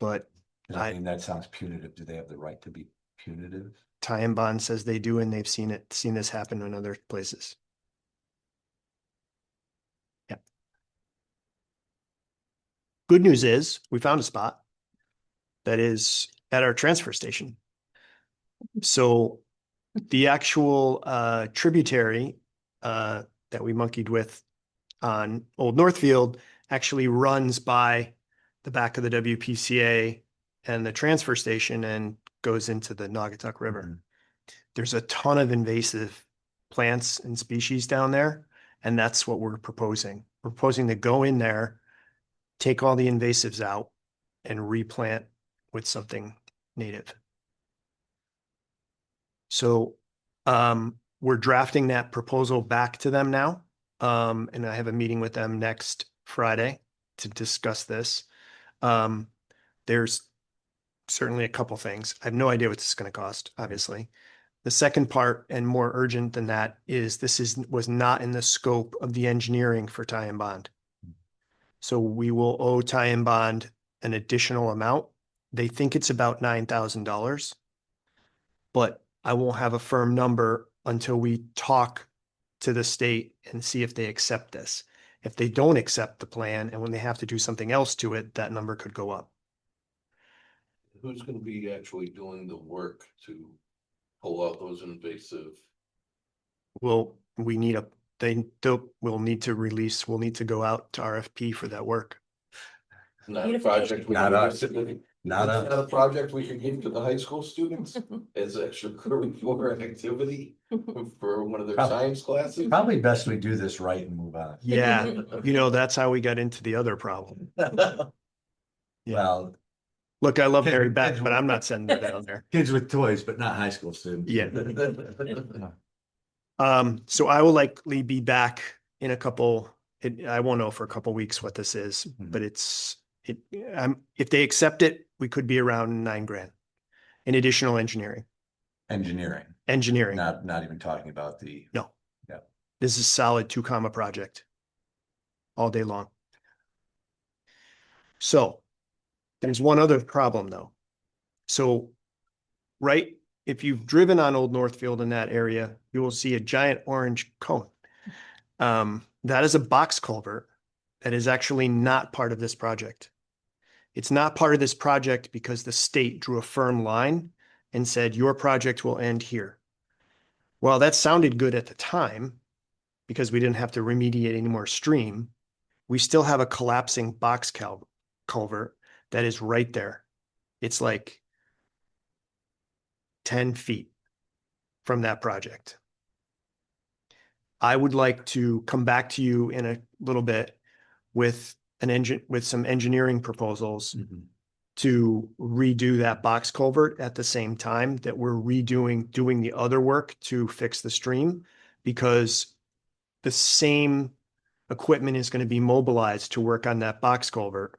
but 'Cause I mean, that sounds punitive. Do they have the right to be punitive? Ty and Bond says they do, and they've seen this happen in other places. Yeah. Good news is we found a spot that is at our transfer station. So the actual tributary that we monkeyed with on Old Northfield actually runs by the back of the WPCA and the transfer station and goes into the Naugatuck River. Mhm. There's a ton of invasive plants and species down there, and that's what we're proposing. We're proposing to go in there, take all the invasives out, and replant with something native. So we're drafting that proposal back to them now. And I have a meeting with them next Friday to discuss this. There's certainly a couple things. I have no idea what this is going to cost, obviously. The second part, and more urgent than that, is was not in the scope of the engineering for Ty and Bond. So we will owe Ty and Bond an additional amount. They think it's about $9,000, but I won't have a firm number until we talk to the state and see if they accept this. If they don't accept the plan and when they have to do something else to it, that number could go up. Who's gonna be actually doing the work to pull out those invasive? We'll need to go out to RFP for that work. Not a project. Not us. Not Not us. a project we could give to the high school students as extracurricular activity for one of their Probably. science classes. Probably best we do this right and move on. Yeah, that's how we got into the other problem. Well, Look, I love Mary Kids- Beth, kids but will- I'm not sending her down there. kids with toys, but not high school students. Yeah. So I will likely be back in I won't know for a couple weeks what this is, Mhm. but if they accept it, we could be around $9,000 in additional engineering. Engineering, not even talking about the, No. Yeah. This is solid 2 comma project. All day long. So there's one other problem though. So, right, if you've driven on Old Northfield in that area, you will see a giant orange cone. That is a box culvert that is actually not part of this project. It's not part of this project because the state drew a firm line and said, your project will end here. Well, that sounded good at the time because we didn't have to remediate any more stream. We still have a collapsing box culvert that is right there. It's like 10 feet from that project. I would like to come back to you in a little bit with some engineering proposals Mhm. to redo that box culvert at the same time that we're doing the other work to fix the stream, because the same equipment is going to be mobilized to work on that box culvert.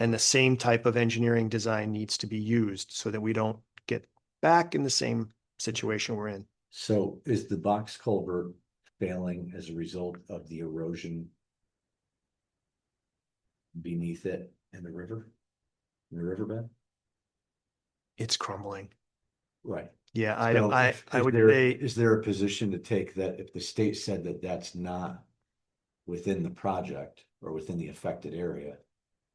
And the same type of engineering design needs to be used so that we don't get back in the same situation we're in. So is the box culvert failing as a result of the erosion beneath it in the river? In the riverbed? It's crumbling. Right. Yeah, So I is would there- say, Is there a position to take that if the state said that that's not within the project or within the affected area,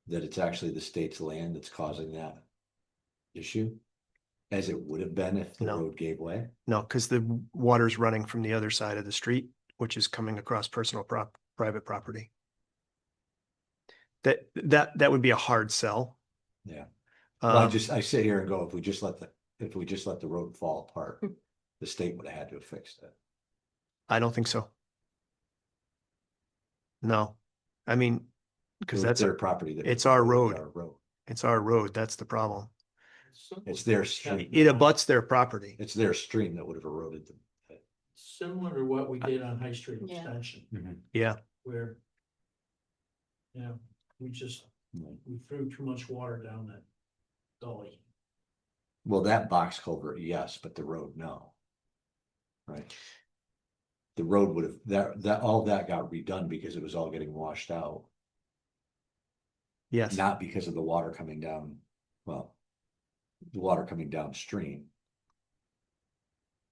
that it's actually the state's land that's causing that issue? As it would have been if the No. road gave way? no, because the water's running from the other side of the street, which is coming across private property. That would be a hard sell. Yeah. Well, Um, I sit here and go, if we just let the road fall apart, the state would have had to have fixed it. I don't think so. No, I mean, because It was that's, their property. that it's was our eroded road. our road. it's our road. That's the problem. It's their stream. It abuts their property. It's their stream that would have eroded them. Similar to what we did on High Street Yeah. Extension, Yeah, where. Yeah, we threw too much water down that gully. Well, that box culvert, yes, but the road, no. Right. The road would have, all that got redone because it was all getting washed out, yes. not because of the water coming down, well, the water coming downstream,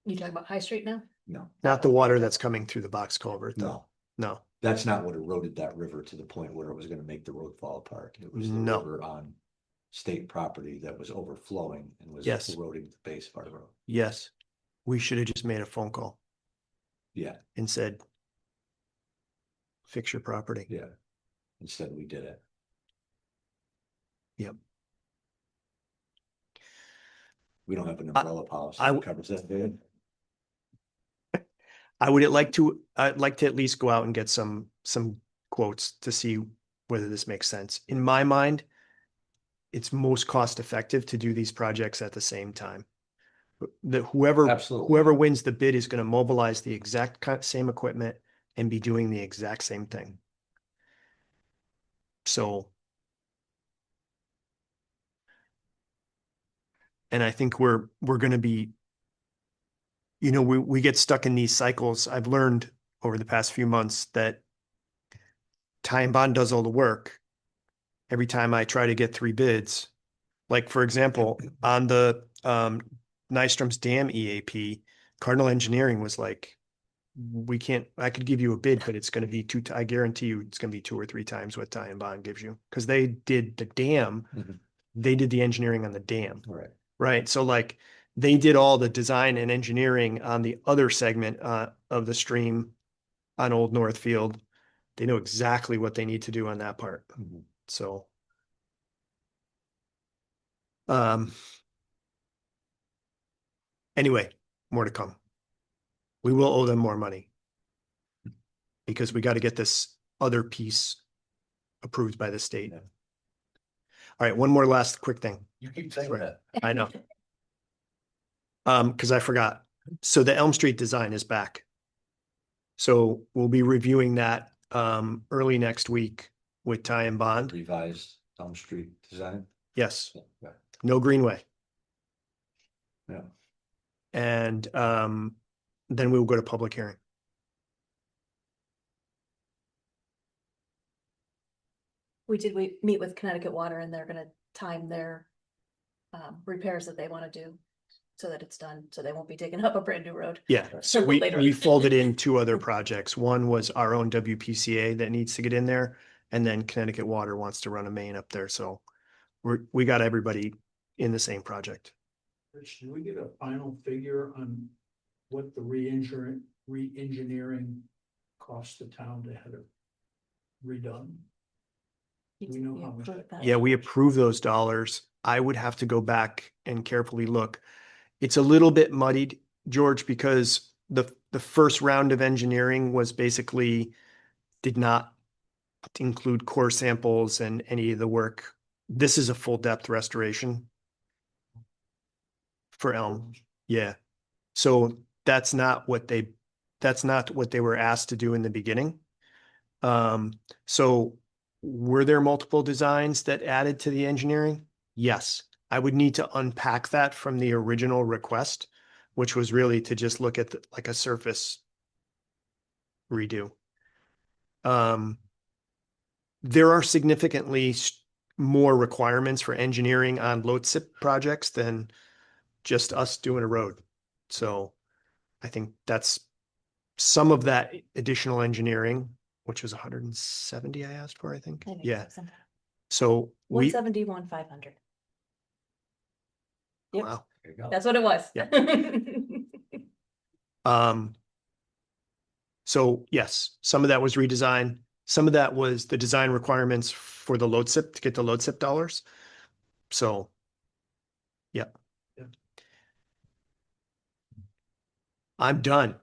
You talking about High Street now? no, Not the water that's coming through the box culvert, though. no. No, That's not what eroded that river to the point where it was gonna make the road fall apart. It was the No. river on state property that was overflowing and was Yes. eroding the base of our road. yes. We should have just made a phone call Yeah, and said, fix your property. yeah. Instead, we did it. Yep. We don't have an umbrella policy I- that covers that, bad. I'd like to at least go out and get some quotes to see whether this makes sense. In my mind, it's most cost effective to do these projects at the same time. Whoever Absolutely. wins the bid is going to mobilize the exact same equipment and be doing the exact same thing. So. And I think we're going to be, we get stuck in these cycles. I've learned over the past few months that Ty and Bond does all the work. Every time I try to get 3 bids, like for example, on the Nystrom's Dam EAP, Cardinal Engineering was like, I could give you a bid, but it's going to be I guarantee you it's going to be 2 or 3 times what Ty and Bond gives you. Because they did the dam, Mhm. they did the engineering on the dam. All right. Right. So like they did all the design and engineering on the other segment of the stream on Old Northfield. They know exactly what they need to do on that part. Mhm. So. Anyway, more to come. We will owe them more money because we got to get this other piece approved by the state. Yeah. All right. One more last quick thing. You keep saying Right. that. I know. Because I forgot. So the Elm Street design is back. So we'll be reviewing that early next week with Ty and Bond. Revised Elm Street design. Yes, Yeah. no greenway. Yeah. And then we will go to public hearing. We meet with Connecticut Water and they're gonna time their repairs that they wanna do so that it's done, so they won't be digging up a brand new road. Yeah, so Later. we folded in 2 other projects. One was our own WPCA that needs to get in there. And then Connecticut Water wants to run a main up there. So we got everybody in the same project. Rich, do we get a final figure on what the re-engineering cost the town to have it redone? We know how much that costs. Yeah, we approve those dollars. I would have to go back and carefully look. It's a little bit muddied, George, because the first round of engineering was basically did not include core samples and any of the work. This is a full depth restoration for Elm. Yeah. So that's not what they were asked to do in the beginning. So were there multiple designs that added to the engineering? Yes. I would need to unpack that from the original request, which was really to just look at like a surface redo. There are significantly more requirements for engineering on LoTSIP projects than just us doing a road. So I think that's some of that additional engineering, which was 170 I asked for, I think. Yeah. So One we, seventy-one, 500. Yep. wow. There you go. That's what it was. Yeah. So yes, some of that was redesign. Some of that was the design requirements for the LoTSIP to get the LoTSIP dollars. So, yeah. Yeah. I'm done.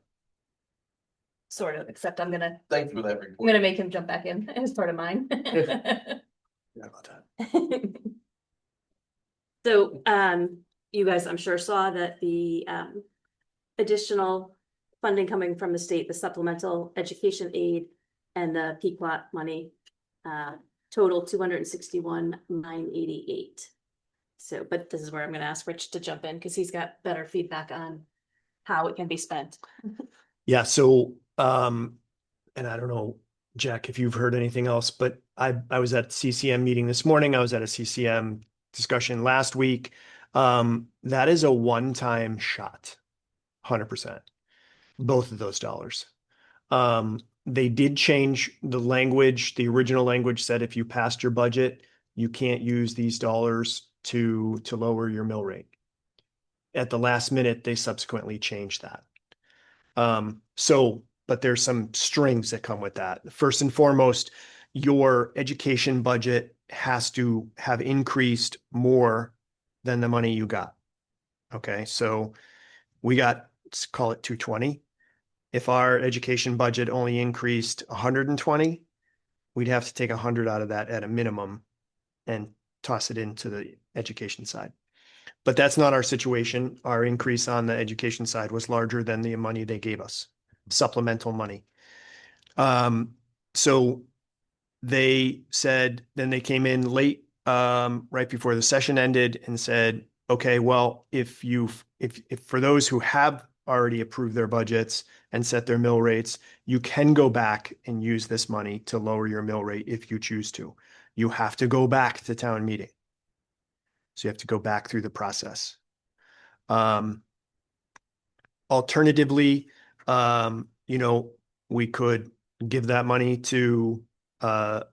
Sort of, except I'm gonna Thanks for that report. I'm gonna make him jump back in as part of mine. Forgot about that. So, you guys, I'm sure saw that the, additional funding coming from the state, the supplemental education aid and the Pequot money, total 261,988. So, but this is where I'm gonna ask Rich to jump in because he's got better feedback on how it can be spent. Yeah, so and I don't know, Jack, if you've heard anything else, but I was at CCM meeting this morning. I was at a CCM discussion last week. That is a one-time shot, 100%. Both of those dollars. They did change the language. The original language said if you passed your budget, you can't use these dollars to lower your mill rate. At the last minute, they subsequently changed that. But there's some strings that come with that. First and foremost, your education budget has to have increased more than the money you got. Okay, so we got, let's call it 220. If our education budget only increased 120, we'd have to take 100 out of that at a minimum and toss it into the education side. But that's not our situation. Our increase on the education side was larger than the money they gave us, supplemental money. So they said, then they came in late, right before the session ended and said, okay, well, if for those who have already approved their budgets and set their mill rates, you can go back and use this money to lower your mill rate if you choose to. You have to go back to town meeting. So you have to go back through the process. Alternatively, we could give that money to the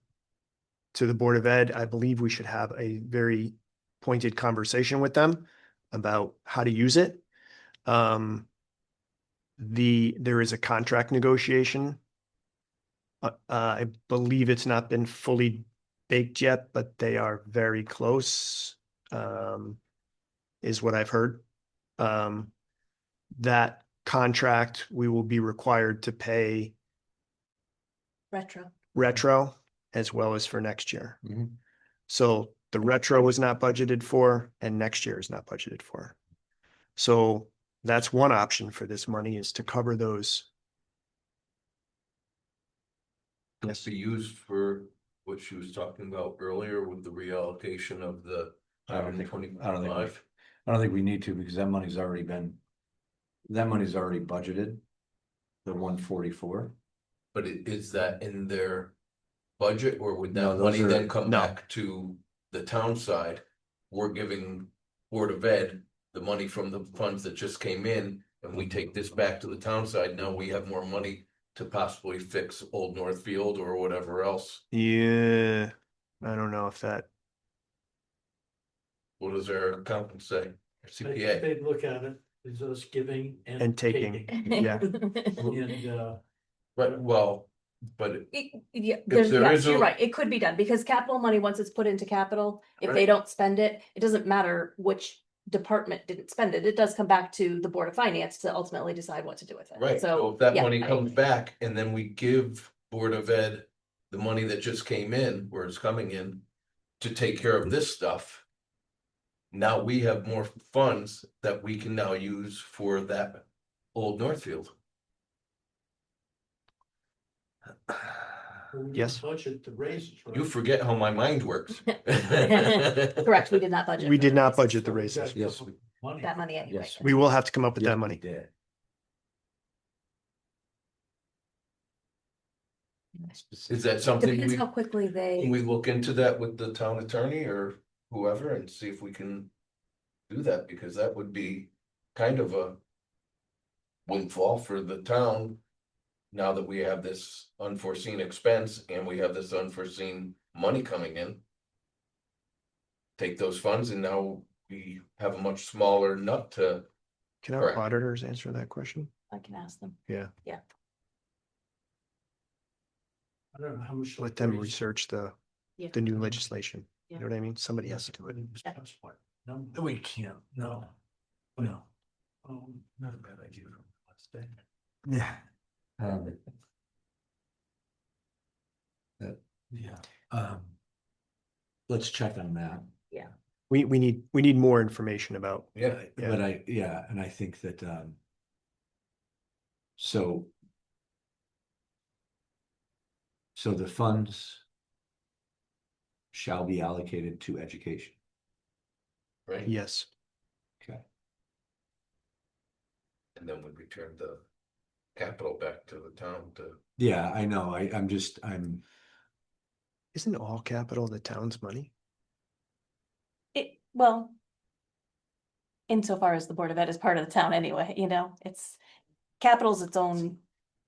Board of Ed. I believe we should have a very pointed conversation with them about how to use it. There is a contract negotiation. I believe it's not been fully baked yet, but they are very close, is what I've heard. That contract, we will be required to pay retro as well as for next year. Mhm. So the retro was not budgeted for and next year is not budgeted for. So that's one option for this money is to cover those. Yes, be used for what she was talking about earlier with the reallocation of the I don't think we $125. need to because that money's already budgeted. The 144. But is that in their budget or would No, that those money are- then come no. back to the town side? We're giving Board of Ed the money from the funds that just came in and we take this back to the town side. Now we have more money to possibly fix Old Northfield or whatever else. Yeah, I don't know if that, What does our accountant say? CPA. They'd look at it as us giving and and taking, yeah. And, But well, but Yeah, there yes, is you're a- right. It could be done because capital money, once it's put into capital, if they Right. don't spend it, it doesn't matter which department didn't spend it. It does come back to the Board of Finance to ultimately decide what to do with it. right, so So if that yeah, money I comes agree. back and then we give Board of Ed the money that just came in, where it's coming in, to take care of this stuff. Now we have more funds that we can now use for that Old Northfield. Yes. Budget to raises, right? You forget how my mind works. Correct, we did not budget. We for did the not raises. budget the So we raises. got Yes, money. That money anyway. Yes. We will have to come up with Yes, that we money. did. Is that something Depends we, how quickly can they, we look into that with the town attorney or whoever and see if we can do that? Because that would be kind of a windfall for the town. Now that we have this unforeseen expense and we have this unforeseen money coming in. Take those funds and now we have a much smaller nut to, Can our Correct. auditors answer that question? I can ask them. I don't know how much. Let them research the Yeah. new legislation. Yeah. You know what I mean? Somebody has to do it. No, we can't, no. Not a bad idea. Let's stay. Yeah. Yeah, let's check on that. We need more information about, yeah, Yeah. But and I think that, so. So the funds shall be allocated to education. right? yes. Okay. And then we return the capital back to the town to, Yeah, I know, I'm Isn't all capital the town's money? Well. Insofar as the Board of Ed is part of the town anyway, it's, capital's its own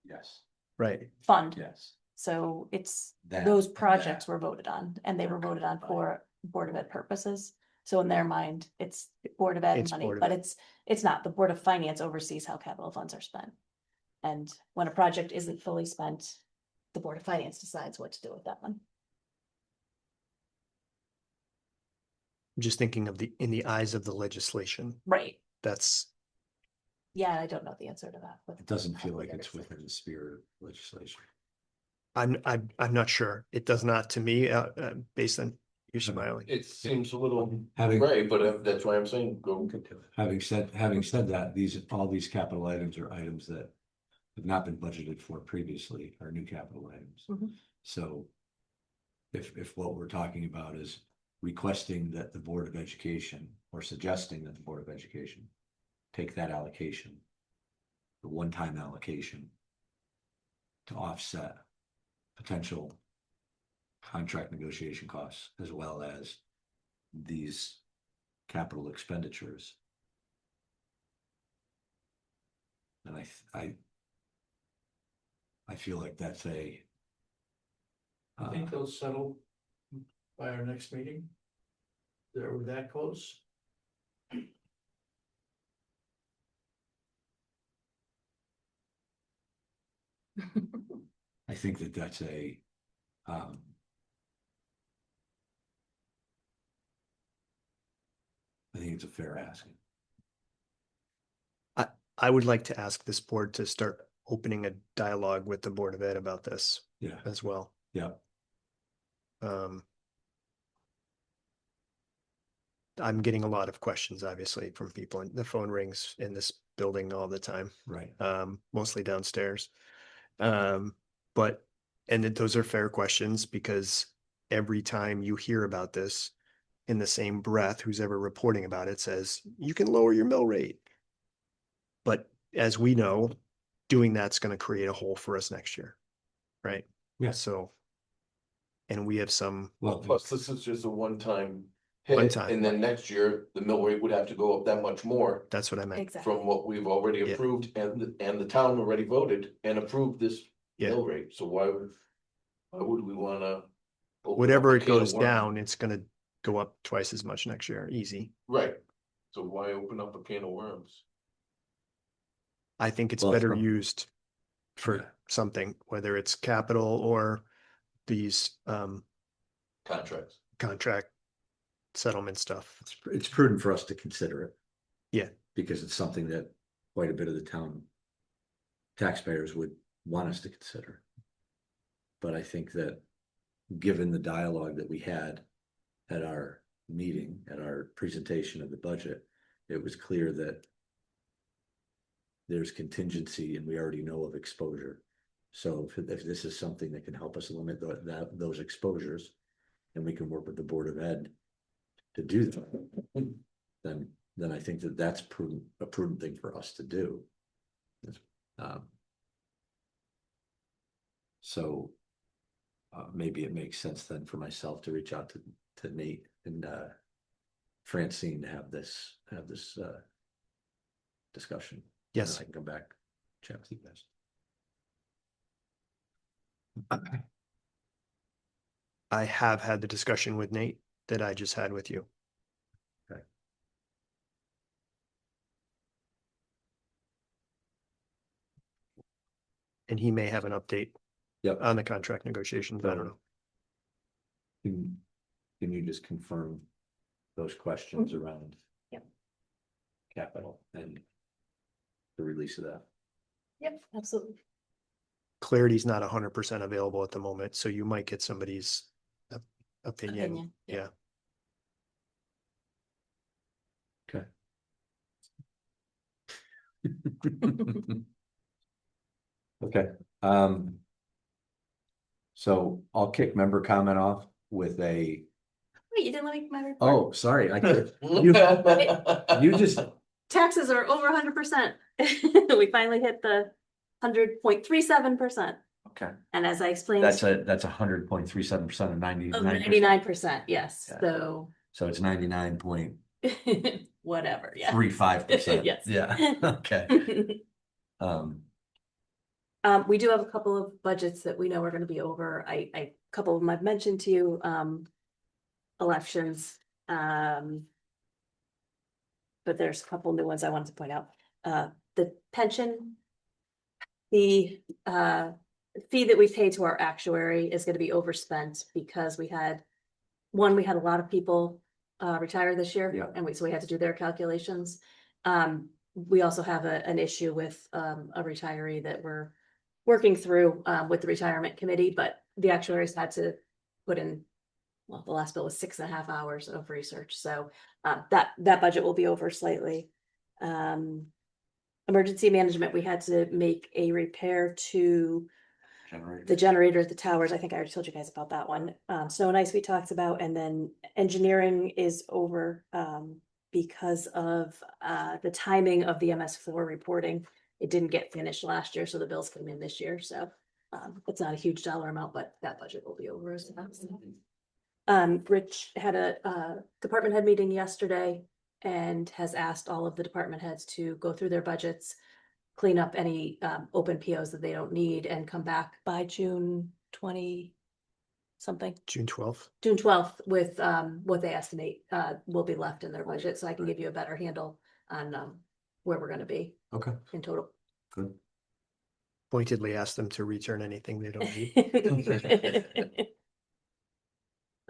yes, Right. fund. yes. So it's, That- those projects that. were voted on and they were voted on for Board of Ed purposes. So in their mind, it's Board of Ed It's money, Board of but Ed. it's not. The Board of Finance oversees how capital funds are spent. And when a project isn't fully spent, the Board of Finance decides what to do with that one. I'm just thinking of in the eyes of the legislation. Right. That's, Yeah, I don't know the answer to that. It doesn't feel how like they it's understand. within the spirit of legislation. I'm not sure. It does not to me, based on you smiling. it seems a little Having, gray, but that's why I'm saying go. having said that, all these capital items are items that have not been budgeted for previously, are new capital items. Mhm. So if what we're talking about is requesting that the Board of Education, or suggesting that the Board of Education take that allocation, the one-time allocation, to offset potential contract negotiation costs, as well as these capital expenditures. And I feel like that's I think they'll settle by our next meeting. They're that close. I think that that's um. I think it's a fair ask. I would like to ask this board to start opening a dialogue with the Board of Ed about this Yeah, as well. yeah, I'm getting a lot of questions, obviously, from people, and the phone rings in this building all the time, right. mostly downstairs. But, and those are fair questions, because every time you hear about this, in the same breath, who's ever reporting about it says, you can lower your mill rate. But as we know, doing that's going to create a hole for us next year, right? Yeah. So, and we have some, Well, Plus, this is just a one-time One hit, time. and then next year, the mill rate would have to go up that much more that's what I meant. Exactly. from what we've already Yeah. approved, and the town already voted and approved this Yeah. mill rate, so why would we wanna? open Whatever up a it can of goes worms? down, it's going to go up twice as much next year, easy. Right, so why open up a can of worms? I think it's Well, better from- used for Yeah. something, whether it's capital or these Contracts. contract settlement stuff. It's prudent for us to consider it. Yeah. Because it's something that quite a bit of the town taxpayers would want us to consider. But I think that, given the dialogue that we had at our meeting, at our presentation of the budget, it was clear that there's contingency and we already know of exposure. So if this is something that can help us limit those exposures, and we can work with the Board of Ed to do that, then I think that's a prudent thing for us to do. So maybe it makes sense then for myself to reach out to Nate and Francine to have this discussion. Yes. And I can come back, chat with you guys. I have had the discussion with Nate that I just had with you. Okay. And he may have an update Yep. on the contract negotiations. I don't know. Can you just confirm those questions around? Yep. Capital and the release of that? Yep, absolutely. Clarity's not 100% available at the moment, so you might get somebody's opinion. Opinion, Yeah. Okay. Okay, so I'll kick member comment off with a, Wait, you didn't let me make my report. oh, sorry, I could, you just, Taxes are over 100%. We finally hit the 100.37%. okay, And as I explained. that's 100.37% of 99%. 99%, yes, Yeah. so. So it's 99.35%. Whatever, yeah. Yes. Yeah, okay. We do have a couple of budgets that we know are gonna be over. A couple of them I've mentioned to you, elections. But there's a couple new ones I wanted to point out. The pension. The fee that we pay to our actuary is gonna be overspent because we had a lot of people retire this year. Yeah. And so we had to do their calculations. We also have an issue with a retiree that we're working through with the retirement committee, but the actuaries had to put in, well, the last bill was 6.5 hours of research. So that budget will be over slightly. Emergency management, we had to make a repair to the generator at the towers. I think I already told you guys about that one. Snow and ice we talked about, and then engineering is over because of the timing of the MS4 reporting. It didn't get finished last year, so the bills came in this year. So it's not a huge dollar amount, but that budget will be over as well. Rich had a department head meeting yesterday and has asked all of the department heads to go through their budgets, clean up any open POs that they don't need, and come back by June 20 something. June 12th. June 12th with what they estimate will be left in their budget, so I can give you a better handle on where we're gonna be Okay, in total. good. Pointedly asked them to return anything they don't need.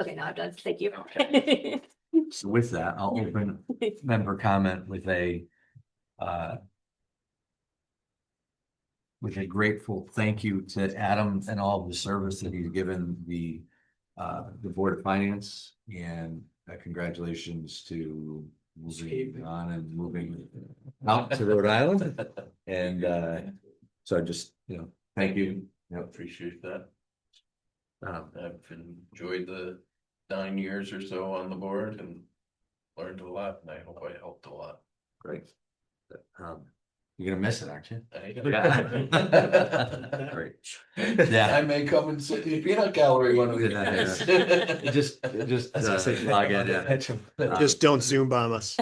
Okay, now I'm done. Thank you. So with that, I'll open member comment with a grateful thank you to Adam and all of the service that he's given the Board of Finance, and congratulations to moving on and moving out to Rhode Island. And so I just, thank you. I appreciate that. I've enjoyed the 9 years or so on the board and learned a lot, and I hope I helped a lot. Great. You're gonna miss it, aren't you? Yeah. Great. I Yeah. may come and sit in the peanut gallery one of these days. Just log in, yeah. Just don't Zoom bomb us.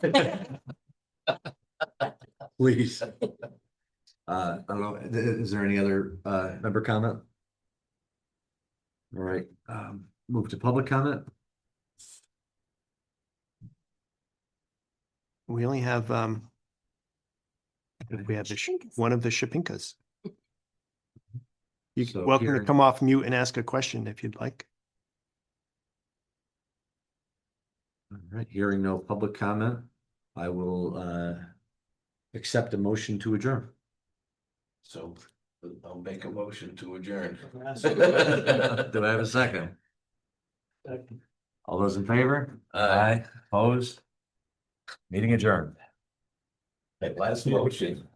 Please. I don't know, is there any other member comment? All right, move to public comment. We only have we have one of the Shapinkas. You're So welcome to here- come off mute and ask a question if you'd like. All right, hearing no public comment, I will accept a motion to adjourn. So I'll make a motion to adjourn. Do I have a second? All those in favor? Aye. Opposed? Meeting adjourned. That last motion.